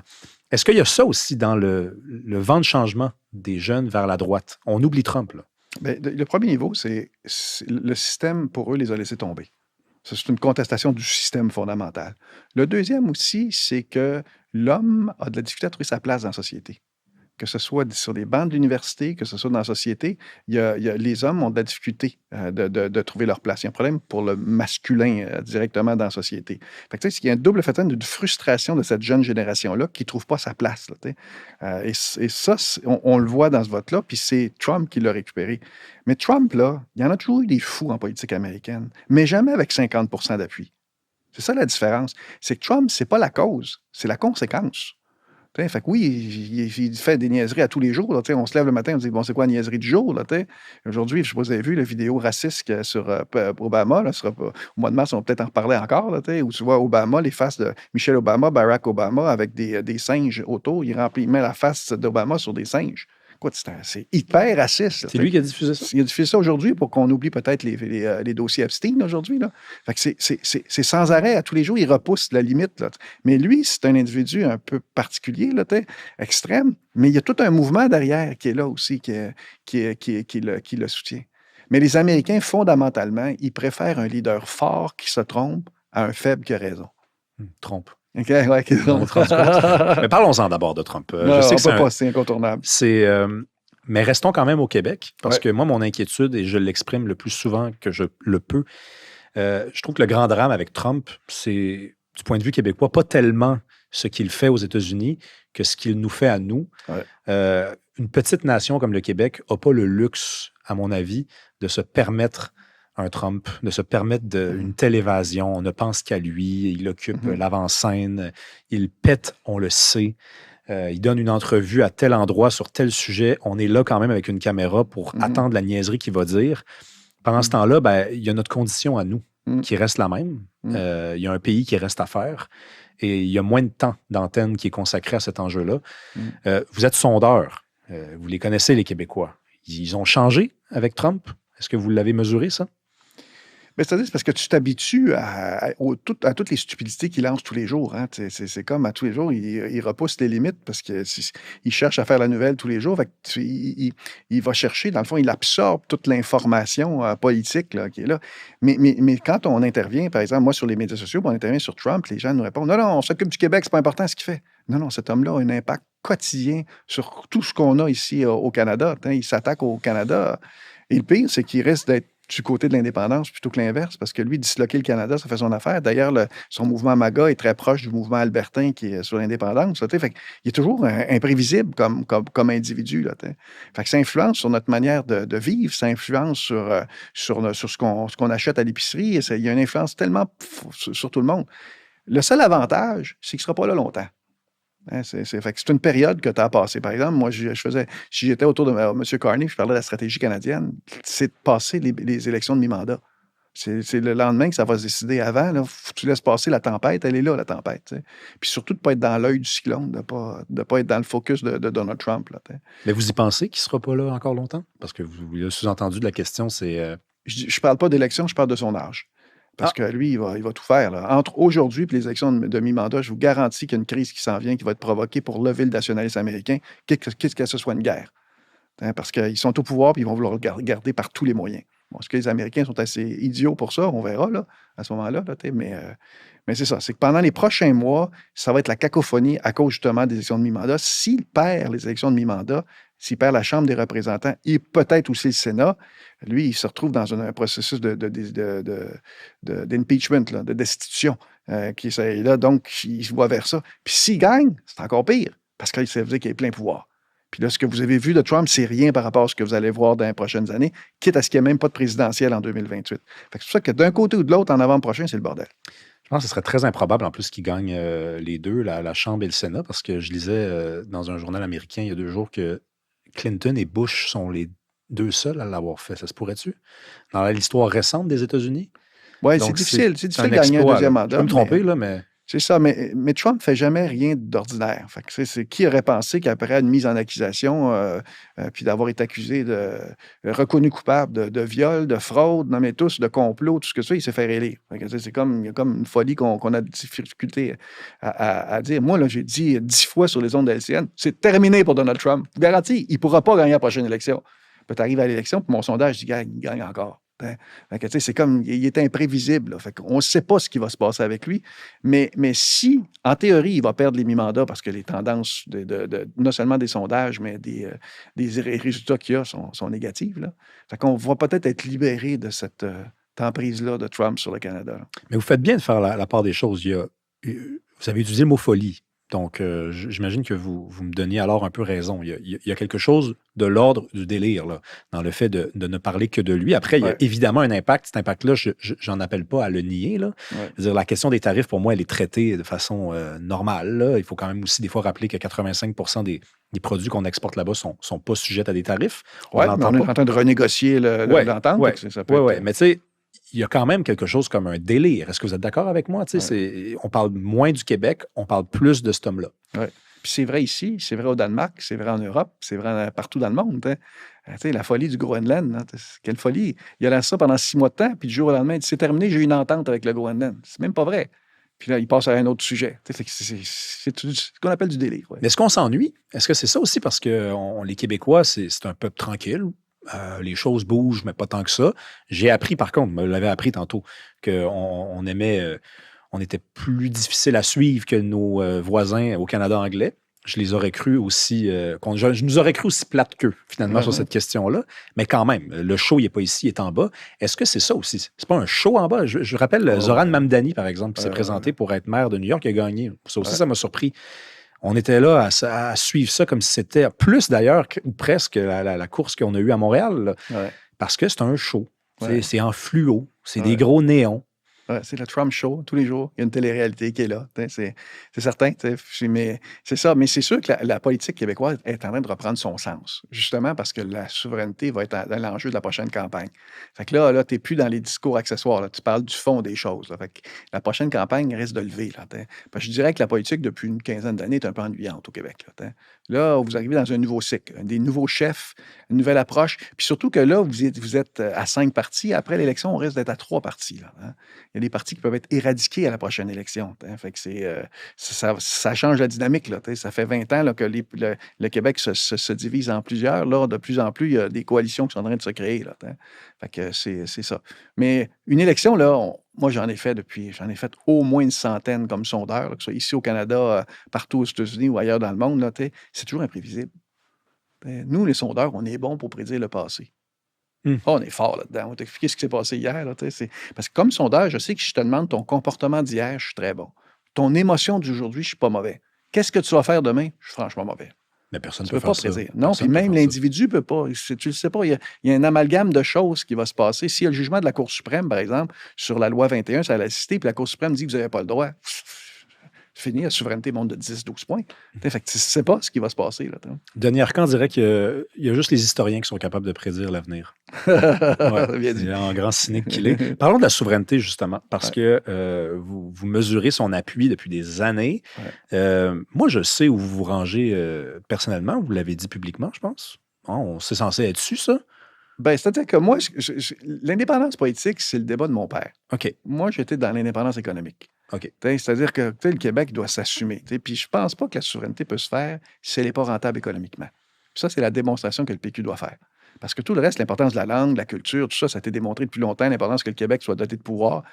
Est-ce qu'il y a ça aussi dans le vent de changement des jeunes vers la droite? On oublie Trump, là. Bien, le premier niveau, c'est le système, pour eux, les a laissés tomber. Ça, c'est une contestation du système fondamental. Le deuxième aussi, c'est que l'homme a de la difficulté à trouver sa place dans la société. Que ce soit sur les bancs de l'université, que ce soit dans la société, les hommes ont de la difficulté de trouver leur place. Il y a un problème pour le masculin directement dans la société. Fait que, il y a un double phénomène de frustration de cette jeune génération-là qui ne trouve pas sa place. Là, et ça, on le voit dans ce vote-là, puis c'est Trump qui l'a récupéré. Mais Trump, là, il y en a toujours eu des fous en politique américaine, mais jamais avec 50 % d'appui. C'est ça la différence. C'est que Trump, c'est pas la cause, c'est la conséquence. Fait que oui, il fait des niaiseries à tous les jours. Là, on se lève le matin, on se dit, bon, c'est quoi la niaiserie du jour? Aujourd'hui, je ne sais pas si vous avez vu la vidéo raciste sur Obama. Là, au mois de mars, on va peut-être en reparler encore. Là, où tu vois Obama, les faces de Michelle Obama, Barack Obama, avec des singes autour. Il met la face d'Obama sur des singes. Écoute, c'est hyper raciste. C'est lui qui a diffusé ça. Il a diffusé ça aujourd'hui pour qu'on oublie peut-être les dossiers Epstein aujourd'hui. Là. Fait que c'est sans arrêt. À tous les jours, il repousse la limite. Là. Mais lui, c'est un individu un peu particulier, là, extrême. Mais il y a tout un mouvement derrière qui est là aussi, qui le soutient. Mais les Américains, fondamentalement, ils préfèrent un leader fort qui se trompe à un faible qui a raison. Trompe. OK, ouais, mais parlons-en d'abord de Trump. Je sais que c'est incontournable. Mais restons quand même au Québec, parce que moi, mon inquiétude, et je l'exprime le plus souvent que je le peux, je trouve que le grand drame avec Trump, c'est, du point de vue québécois, pas tellement ce qu'il fait aux États-Unis que ce qu'il nous fait à nous. Ouais. Une petite nation comme le Québec n'a pas le luxe, à mon avis, de se permettre un Trump, de se permettre une telle évasion. On ne pense qu'à lui, il occupe l'avant-scène, il pète, on le sait. Il donne une entrevue à tel endroit sur tel sujet. On est là quand même avec une caméra pour attendre la niaiserie qu'il va dire. Pendant ce temps-là, il y a notre condition à nous qui reste la même. Il y a un pays qui reste à faire et il y a moins de temps d'antenne qui est consacré à cet enjeu-là. Vous êtes sondeur. Vous les connaissez, les Québécois. Ils ont changé avec Trump. Est-ce que vous l'avez mesuré, ça? Ben, c'est-à-dire, c'est parce que tu t'habitues à toutes les stupidités qu'il lance tous les jours. Hein. C'est comme à tous les jours, il repousse les limites parce qu'il cherche à faire la nouvelle tous les jours. Fait que il va chercher, dans le fond, il absorbe toute l'information politique là, qui est là. Mais quand on intervient, par exemple, moi, sur les médias sociaux, on intervient sur Trump, les gens nous répondent « Non, on s'occupe du Québec, c'est pas important ce qu'il fait. » Non, cet homme-là a un impact quotidien sur tout ce qu'on a ici au Canada. Il s'attaque au Canada. Et le pire, c'est qu'il risque d'être du côté de l'indépendance plutôt que l'inverse, parce que lui, disloquer le Canada, ça fait son affaire. D'ailleurs, son mouvement MAGA est très proche du mouvement albertain qui est sur l'indépendance. Là, fait il est toujours imprévisible comme individu. Là, fait que ça influence sur notre manière de vivre, ça influence sur ce qu'on achète à l'épicerie. Il y a une influence tellement sur tout le monde. Le seul avantage, c'est qu'il ne sera pas là longtemps. Hein, fait que c'est une période que tu as passée. Par exemple, moi, si j'étais autour de M. Carney, je parlais de la stratégie canadienne, c'est de passer les élections de mi-mandat. C'est le lendemain que ça va se décider. Avant, là, tu laisses passer la tempête, elle est là, la tempête. T'sais. Puis surtout de ne pas être dans l'œil du cyclone, de ne pas être dans le focus de Donald Trump. Là, mais vous y pensez qu'il ne sera pas là encore longtemps? Parce que le sous-entendu de la question, c'est... Je ne parle pas d'élection, je parle de son âge. Parce que lui, il va tout faire. Là. Entre aujourd'hui et les élections de mi-mandat, je vous garantis qu'il y a une crise qui s'en vient, qui va être provoquée pour lever le nationalisme américain, qu'est-ce que ce soit une guerre. Hein, parce qu'ils sont au pouvoir et ils vont vouloir le garder par tous les moyens. Bon, est-ce que les Américains sont assez idiots pour ça? On verra là, à ce moment-là. Là, mais c'est ça. C'est que pendant les prochains mois, ça va être la cacophonie à cause justement des élections de mi-mandat. S'il perd les élections de mi-mandat, s'il perd la Chambre des représentants et peut-être aussi le Sénat, lui, il se retrouve dans un processus d'impeachment, de destitution. Là, donc, il se voit vers ça. Puis s'il gagne, c'est encore pire, parce que ça veut dire qu'il a plein pouvoir. Puis là, ce que vous avez vu de Trump, c'est rien par rapport à ce que vous allez voir dans les prochaines années, quitte à ce qu'il n'y ait même pas de présidentielle en 2028. Fait que c'est pour ça que d'un côté ou de l'autre, en avant-prochain, c'est le bordel. Je pense que ce serait très improbable, en plus, qu'il gagne les deux, la Chambre et le Sénat, parce que je lisais dans un journal américain il y a 2 jours que Clinton et Bush sont les 2 seuls à l'avoir fait. Ça se pourrait-tu? Dans l'histoire récente des États-Unis? Oui, c'est difficile. C'est difficile de gagner un deuxième mandat. Je peux me tromper, là, mais... C'est ça, mais Trump ne fait jamais rien d'ordinaire. Fait que c'est qui aurait pensé qu'après une mise en accusation, puis d'avoir été accusé reconnu coupable de viol, de fraude, non mais tous, de complot, tout ce que ça, il s'est fait élire. Il y a comme une folie qu'on a de difficulté à dire. Moi, là, j'ai dit 10 fois sur les ondes de LCN, c'est terminé pour Donald Trump. Garantie, il ne pourra pas gagner la prochaine élection. Puis tu arrives à l'élection, puis mon sondage dit il gagne encore. C'est comme, il est imprévisible. Là. Fait qu'on ne sait pas ce qui va se passer avec lui. Mais si, en théorie, il va perdre les mi-mandats parce que les tendances, non seulement des sondages, mais des résultats qu'il y a sont négatives. Là. Fait qu'on va peut-être être libéré de cette emprise-là de Trump sur le Canada. Là. Mais vous faites bien de faire la part des choses. Vous avez utilisé le mot folie. Donc, j'imagine que vous me donniez alors un peu raison. Il y a quelque chose de l'ordre du délire là, dans le fait de ne parler que de lui. Après, il y a évidemment un impact. Cet impact-là, j'en appelle pas à le nier. Là. C'est-à-dire, la question des tarifs, pour moi, elle est traitée de façon normale. Là. Il faut quand même aussi des fois rappeler que 85% des produits qu'on exporte là-bas sont pas sujets à des tarifs. On est en train de renégocier l'entente. Oui, mais tu sais, il y a quand même quelque chose comme un délire. Est-ce que vous êtes d'accord avec moi? On parle moins du Québec, on parle plus de cet homme-là. Oui. Puis c'est vrai ici, c'est vrai au Danemark, c'est vrai en Europe, c'est vrai partout dans le monde. La folie du Groenland, hein, quelle folie. Il a lancé ça pendant 6 mois de temps, puis du jour au lendemain, il dit c'est terminé, j'ai eu une entente avec le Groenland. C'est même pas vrai. Puis là, il passe à un autre sujet. C'est ce qu'on appelle du délire. Ouais. Mais est-ce qu'on s'ennuie? Est-ce que c'est ça aussi parce que les Québécois, c'est un peuple tranquille? Les choses bougent, mais pas tant que ça. J'ai appris, par contre, me l'avait appris tantôt, qu'on aimait, on était plus difficile à suivre que nos voisins au Canada anglais. Je les aurais cru aussi, je nous aurais cru aussi plate qu'eux, finalement, sur cette question-là. Mais quand même, le show, il n'est pas ici, il est en bas. Est-ce que c'est ça aussi? C'est pas un show en bas? Je rappelle Zoran Mamdani, par exemple, qui s'est présenté pour être maire de New York, qui a gagné. Ça aussi, ça m'a surpris. On était là à suivre ça comme si c'était plus d'ailleurs ou presque la course qu'on a eue à Montréal. Parce que c'est un show. C'est en fluo. C'est des gros néons. C'est le Trump Show, tous les jours. Il y a une télé-réalité qui est là. C'est certain. Mais c'est ça. Mais c'est sûr que la politique québécoise est en train de reprendre son sens, justement parce que la souveraineté va être dans l'enjeu de la prochaine campagne. Fait que là tu n'es plus dans les discours accessoires. Là. Tu parles du fond des choses. Là. Fait que la prochaine campagne risque de lever. Là, parce que je dirais que la politique, depuis une quinzaine d'années, est un peu ennuyante au Québec. Là, vous arrivez dans un nouveau cycle, des nouveaux chefs, une nouvelle approche. Puis surtout que là, vous êtes à 5 partis. Après l'élection, on risque d'être à 3 partis. Là, Il y a des partis qui peuvent être éradiqués à la prochaine élection. Fait que ça change la dynamique. Là, ça fait 20 ans là, que le Québec se divise en plusieurs. Là, de plus en plus, il y a des coalitions qui sont en train de se créer. Là, fait que c'est ça. Mais une élection, là, moi, j'en ai fait au moins une centaine comme sondeur, là, que ce soit ici au Canada, partout aux États-Unis ou ailleurs dans le monde. C'est toujours imprévisible. Nous, les sondeurs, on est bons pour prédire le passé. Hmm. On est fort là-dedans. On va t'expliquer ce qui s'est passé hier. Là, parce que comme sondage, je sais que si je te demande ton comportement d'hier, je suis très bon. Ton émotion d'aujourd'hui, je suis pas mauvais. Qu'est-ce que tu vas faire demain? Je suis franchement mauvais. Mais personne ne Tu peut ne peux pas faire ça. prédire. Non, puis Personne ne peut même faire ça. l'individu ne peut pas. Tu ne le sais pas. Il y a un amalgame de choses qui va se passer. S'il y a le jugement de la Cour suprême, par exemple, sur la loi 21, sur la laïcité, puis la Cour suprême dit que vous n'avez pas le droit, fini, la souveraineté monte de 10-12 points. Fait que tu ne sais pas ce qui va se passer. Là, Denis Arcand dirait qu'il y a juste les historiens qui sont capables de prédire l'avenir. Ouais, Bien dit. c'est un grand cynique qu'il est. Parlons de la souveraineté, justement, parce Ouais. que vous mesurez son appui depuis des années. Ouais. Moi, je sais où vous vous rangez personnellement. Vous l'avez dit publiquement, je pense. C'est censé être su, ça? Ben, c'est-à-dire que moi, l'indépendance politique, c'est le débat de mon père. OK. Moi, j'étais dans l'indépendance économique. OK. C'est-à-dire que le Québec doit s'assumer. Puis je pense pas que la souveraineté peut se faire si elle n'est pas rentable économiquement. Puis ça, c'est la démonstration que le PQ doit faire. Parce que tout le reste, l'importance de la langue, de la culture, tout ça, ça a été démontré depuis longtemps, l'importance que le Québec soit doté de pouvoir.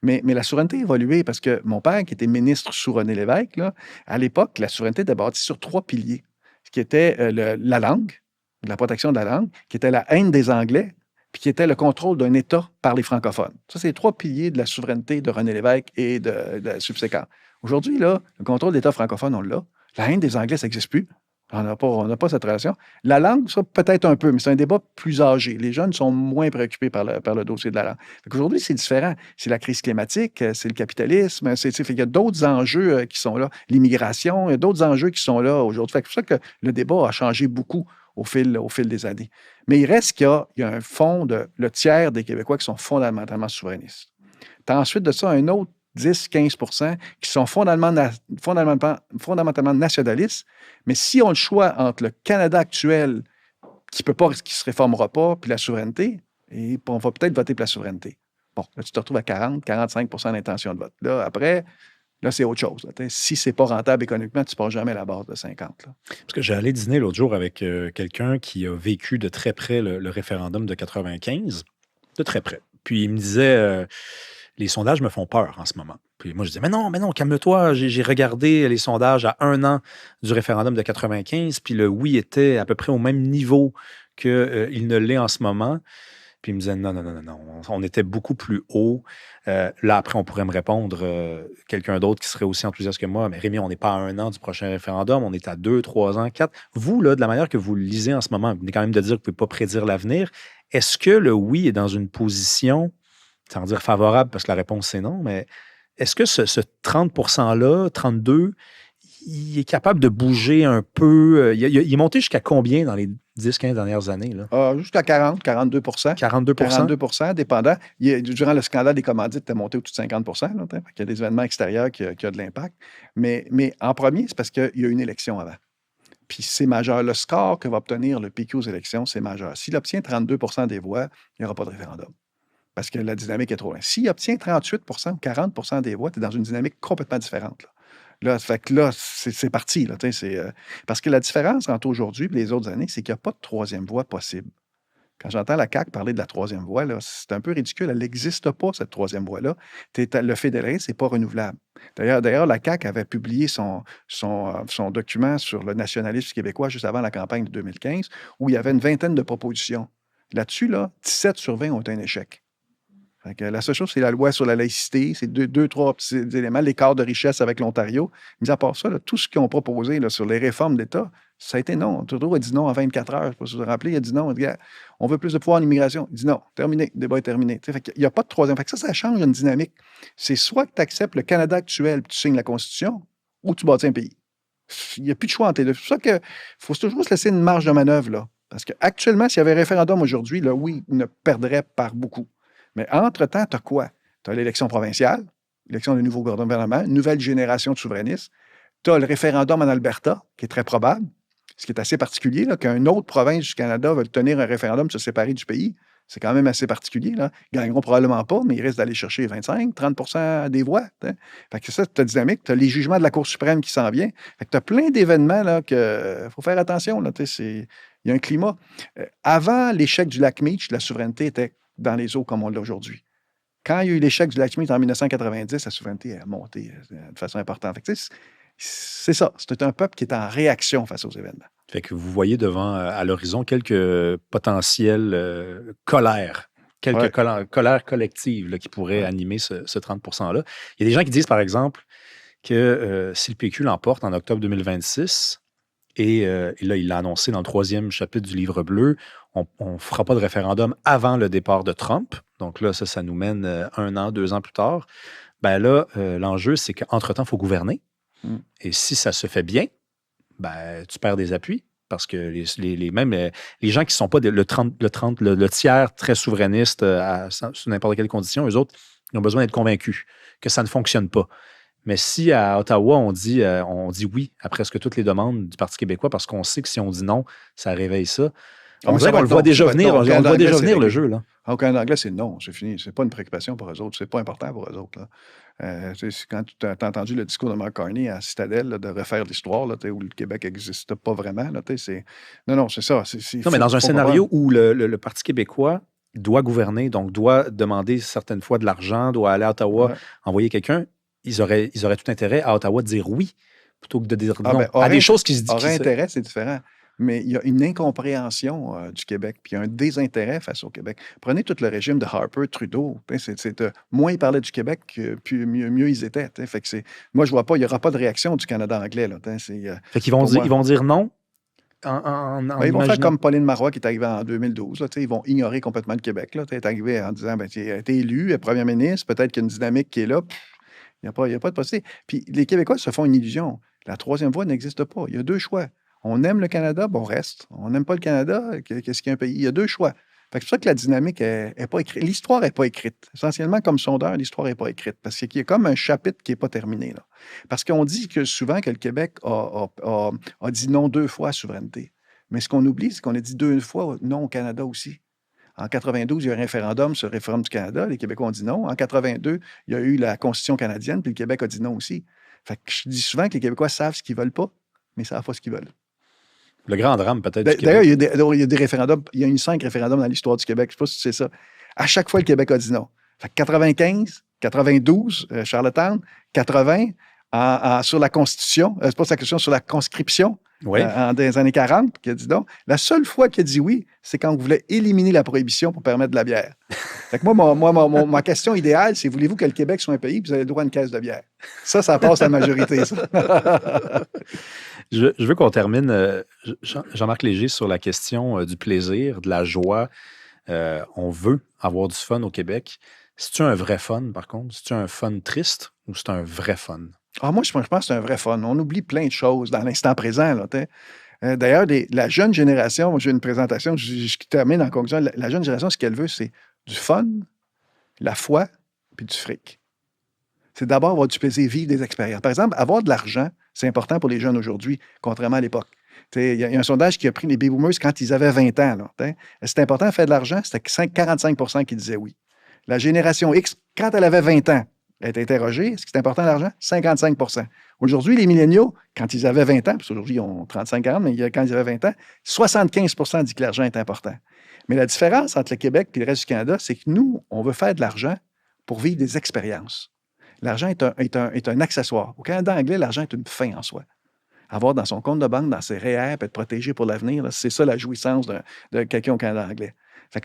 Mais la souveraineté a évolué parce que mon père, qui était ministre sous René Lévesque, là, à l'époque, la souveraineté était bâtie sur 3 piliers, ce qui était la langue, la protection de la langue, qui était la haine des Anglais, puis qui était le contrôle d'un État par les francophones. Ça, c'est les 3 piliers de la souveraineté de René Lévesque et de la subséquente. Aujourd'hui, là, le contrôle d'État francophone, on l'a. La haine des Anglais, ça n'existe plus. On n'a pas cette relation. La langue, ça, peut-être un peu, mais c'est un débat plus âgé. Les jeunes sont moins préoccupés par le dossier de la langue. Aujourd'hui, c'est différent. C'est la crise climatique, c'est le capitalisme, il y a d'autres enjeux qui sont là. L'immigration, il y a d'autres enjeux qui sont là aujourd'hui. C'est pour ça que le débat a changé beaucoup au fil des années. Mais il reste qu'il y a un fond le tiers des Québécois qui sont fondamentalement souverainistes. Tu as ensuite de ça un autre 10-15 qui sont fondamentalement nationalistes. Mais si on a le choix entre le Canada actuel qui ne se réformera pas, puis la souveraineté, et on va peut-être voter pour la souveraineté. Bon, là, tu te retrouves à 40-45 d'intention de vote. Là, après, là, c'est autre chose. Là. Si ce n'est pas rentable économiquement, tu ne passes jamais à la base de 50. Là. Parce que j'allais dîner l'autre jour avec quelqu'un qui a vécu de très près le référendum de 95, de très près. Puis il me disait, les sondages me font peur en ce moment. Puis moi, je disais, mais non, calme-toi. J'ai regardé les sondages à 1 an du référendum de 95, puis le oui était à peu près au même niveau qu'il ne l'est en ce moment. Puis il me disait, non, on était beaucoup plus haut. Là, après, on pourrait me répondre, quelqu'un d'autre qui serait aussi enthousiaste que moi, mais Rémi, on n'est pas à 1 an du prochain référendum, on est à 2, 3 ans, 4. Vous, là, de la manière que vous le lisez en ce moment, vous venez quand même de dire que vous ne pouvez pas prédire l'avenir. Est-ce que le oui est dans une position, sans dire favorable, parce que la réponse c'est non, mais est-ce que ce 30 %-là, 32, il est capable de bouger un peu? Il est monté jusqu'à combien dans les 10-15 dernières années? Là? Jusqu'à 42 42 42 dépendant. Durant le scandale des commandites, tu es monté au-dessus de 50 là, il y a des événements extérieurs qui ont de l'impact. Mais en premier, c'est parce qu'il y a une élection avant. Puis c'est majeur. Le score que va obtenir le PQ aux élections, c'est majeur. S'il obtient 32 des voix, il n'y aura pas de référendum. Parce que la dynamique est trop loin. S'il obtient 38 ou 40 des voix, tu es dans une dynamique complètement différente. Là, c'est parti. Là, parce que la différence entre aujourd'hui et les autres années, c'est qu'il n'y a pas de troisième voie possible. Quand j'entends la CAQ parler de la troisième voie, là, c'est un peu ridicule. Elle n'existe pas, cette troisième voie-là. Le fédéralisme, ce n'est pas renouvelable. D'ailleurs, la CAQ avait publié son document sur le nationalisme québécois juste avant la campagne de 2015, où il y avait une vingtaine de propositions. Là-dessus, 17 sur 20 ont été un échec. La seule chose, c'est la loi sur la laïcité, c'est deux, trois petits éléments, l'écart de richesse avec l'Ontario. Mis à part ça, tout ce qu'ils ont proposé sur les réformes d'État, ça a été non. Trudeau a dit non en 24 heures. Je ne sais pas si vous vous rappelez, il a dit non. Il a dit, on veut plus de pouvoir en immigration. Il dit non, terminé, le débat est terminé. Il n'y a pas de troisième. Ça change une dynamique. C'est soit que tu acceptes le Canada actuel et tu signes la Constitution, ou tu bâtis un pays. Il n'y a plus de choix entre les deux. C'est pour ça qu'il faut toujours se laisser une marge de manœuvre. Là. Parce qu'actuellement, s'il y avait un référendum aujourd'hui, oui, il ne perdrait par beaucoup. Mais entre-temps, tu as quoi? Tu as l'élection provinciale, l'élection d'un nouveau gouvernement, une nouvelle génération de souverainistes. Tu as le référendum en Alberta, qui est très probable, ce qui est assez particulier, qu'une autre province du Canada veuille tenir un référendum de se séparer du pays. C'est quand même assez particulier. Là. Ils ne gagneront probablement pas, mais ils risquent d'aller chercher 25-30 des voix. Fait que c'est ça, tu as dynamique. Tu as les jugements de la Cour suprême qui s'en vient. Fait que tu as plein d'événements qu'il faut faire attention. Il y a un climat. Avant l'échec du lac Meach, la souveraineté était dans les eaux comme on l'a aujourd'hui. Quand il y a eu l'échec du lac Meach en 1990, la souveraineté a monté de façon importante. Fait que, c'est ça. C'était un peuple qui est en réaction face aux événements. Fait que vous voyez devant, à l'horizon, quelques potentielles colères, quelques colères collectives là, qui pourraient animer ce 30 %-là. Il y a des gens qui disent, par exemple, que si le PQ l'emporte en octobre 2026, et là, il l'a annoncé dans le 3e chapitre du Livre bleu, on ne fera pas de référendum avant le départ de Trump. Donc là, ça nous mène 1 an, 2 ans plus tard. Ben là, l'enjeu, c'est qu'entre-temps, il faut gouverner. Et si ça se fait bien, ben, tu perds des appuis. Parce que les gens qui ne sont pas le tiers très souverainiste sous n'importe quelle condition, eux autres, ils ont besoin d'être convaincus que ça ne fonctionne pas. Mais si à Ottawa, on dit oui à presque toutes les demandes du Parti québécois, parce qu'on sait que si on dit non, ça réveille ça. On dirait qu'on le voit déjà venir, le jeu. Là. Au Canada anglais, c'est non, c'est fini. C'est pas une préoccupation pour eux autres. C'est pas important pour eux autres. Là. Quand tu as entendu le discours de Mark Carney à Citadel, là, de refaire l'histoire, là, où le Québec n'existe pas vraiment, là, c'est... Non, c'est ça. Non, mais dans un scénario où le Parti québécois doit gouverner, donc doit demander certaines fois de l'argent, doit aller à Ottawa, envoyer quelqu'un, ils auraient tout intérêt à Ottawa de dire oui, plutôt que de dire non. À des choses qui se disent... Aurait intérêt, c'est différent. Mais il y a une incompréhension du Québec, puis il y a un désintérêt face au Québec. Prenez tout le régime de Harper, Trudeau. Moins ils parlaient du Québec, puis mieux ils étaient. Fait que moi, je vois pas, il n'y aura pas de réaction du Canada anglais. Là, fait qu'ils vont dire non? Ils vont faire comme Pauline Marois qui est arrivée en 2012. Là, ils vont ignorer complètement le Québec. Elle est arrivée en disant tu es élu, elle est première ministre, peut-être qu'il y a une dynamique qui est là. Il n'y a pas de possibilité. Puis les Québécois se font une illusion. La troisième voie n'existe pas. Il y a 2 choix. On aime le Canada, on reste. On n'aime pas le Canada, qu'est-ce qu'il y a un pays? Il y a 2 choix. Fait que c'est pour ça que la dynamique n'est pas écrite. L'histoire n'est pas écrite. Essentiellement, comme sondeur, l'histoire n'est pas écrite. Parce qu'il y a comme un chapitre qui n'est pas terminé. Là. Parce qu'on dit que souvent que le Québec a dit non 2 fois à souveraineté. Mais ce qu'on oublie, c'est qu'on a dit 2 fois non au Canada aussi. En 92, il y a eu un référendum sur le référendum du Canada. Les Québécois ont dit non. En 82, il y a eu la Constitution canadienne, puis le Québec a dit non aussi. Fait que je dis souvent que les Québécois savent ce qu'ils ne veulent pas, mais ils ne savent pas ce qu'ils veulent. Le grand drame, peut-être. D'ailleurs, il y a des référendums. Il y a eu 5 référendums dans l'histoire du Québec. Je ne sais pas si tu sais ça. À chaque fois, le Québec a dit non. Fait que 95, 92, Charlottetown, 80, sur la Constitution, c'est pas sa question, sur la conscription, dans les années 40, qui a dit non. La seule fois qu'il a dit oui, c'est quand on voulait éliminer la prohibition pour permettre de la bière. Fait que moi, ma question idéale, c'est voulez-vous que le Québec soit un pays et vous avez le droit à une caisse de bière? Ça passe à la majorité, ça. Je veux qu'on termine, Jean-Marc Léger, sur la question du plaisir, de la joie. On veut avoir du fun au Québec. C'est-tu un vrai fun, par contre? C'est-tu un fun triste ou c'est un vrai fun? Moi, je pense que c'est un vrai fun. On oublie plein de choses dans l'instant présent. Là, d'ailleurs, la jeune génération, j'ai une présentation, je termine en conclusion. La jeune génération, ce qu'elle veut, c'est du fun, la foi, puis du fric. C'est d'abord avoir du plaisir, vivre des expériences. Par exemple, avoir de l'argent, c'est important pour les jeunes aujourd'hui, contrairement à l'époque. Il y a un sondage qui a pris les baby boomers quand ils avaient 20 ans. C'est important de faire de l'argent, c'était 45 % qui disaient oui. La génération X, quand elle avait 20 ans, elle était interrogée, est-ce que c'est important l'argent? 55 %. Aujourd'hui, les milléniaux, quand ils avaient 20 ans, parce qu'aujourd'hui, ils ont 35-40, mais quand ils avaient 20 ans, 75 % disent que l'argent est important. Mais la différence entre le Québec et le reste du Canada, c'est que nous, on veut faire de l'argent pour vivre des expériences. L'argent est un accessoire. Au Canada anglais, l'argent est une fin en soi. Avoir dans son compte de banque, dans ses REER, être protégé pour l'avenir, là, c'est ça la jouissance de quelqu'un au Canada anglais. Fait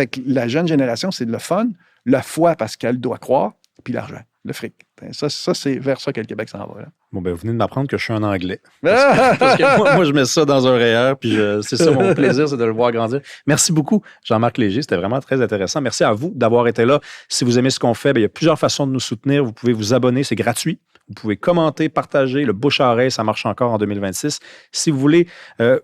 que la jeune génération, c'est le fun, la foi parce qu'elle doit croire, puis l'argent, le fric. Ça, c'est vers ça que le Québec s'en va. Là. Bon, vous venez de m'apprendre que je suis un Anglais. Parce que moi, je mets ça dans un REER, puis c'est ça mon plaisir, c'est de le voir grandir. Merci beaucoup, Jean-Marc Léger. C'était vraiment très intéressant. Merci à vous d'avoir été là. Si vous aimez ce qu'on fait, il y a plusieurs façons de nous soutenir. Vous pouvez vous abonner, c'est gratuit. Vous pouvez commenter, partager. Le bouche à oreille, ça marche encore en 2026. Si vous voulez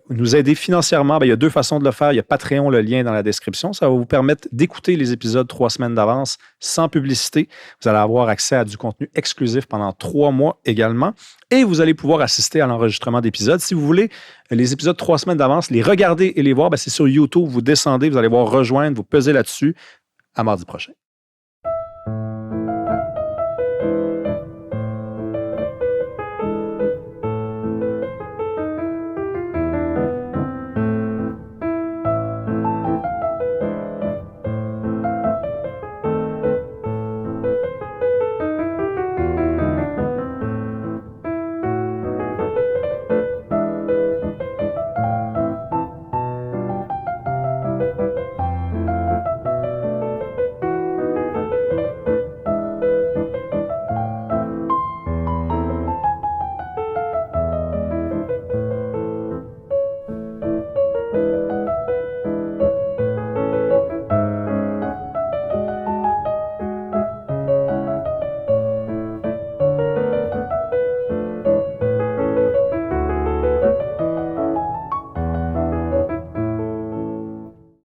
nous aider financièrement, il y a 2 façons de le faire. Il y a Patreon, le lien dans la description. Ça va vous permettre d'écouter les épisodes 3 semaines d'avance sans publicité. Vous allez avoir accès à du contenu exclusif pendant 3 mois également. Et vous allez pouvoir assister à l'enregistrement d'épisodes. Si vous voulez les épisodes 3 semaines d'avance, les regarder et les voir, c'est sur YouTube. Vous descendez, vous allez voir rejoindre, vous pesez là-dessus. À mardi prochain.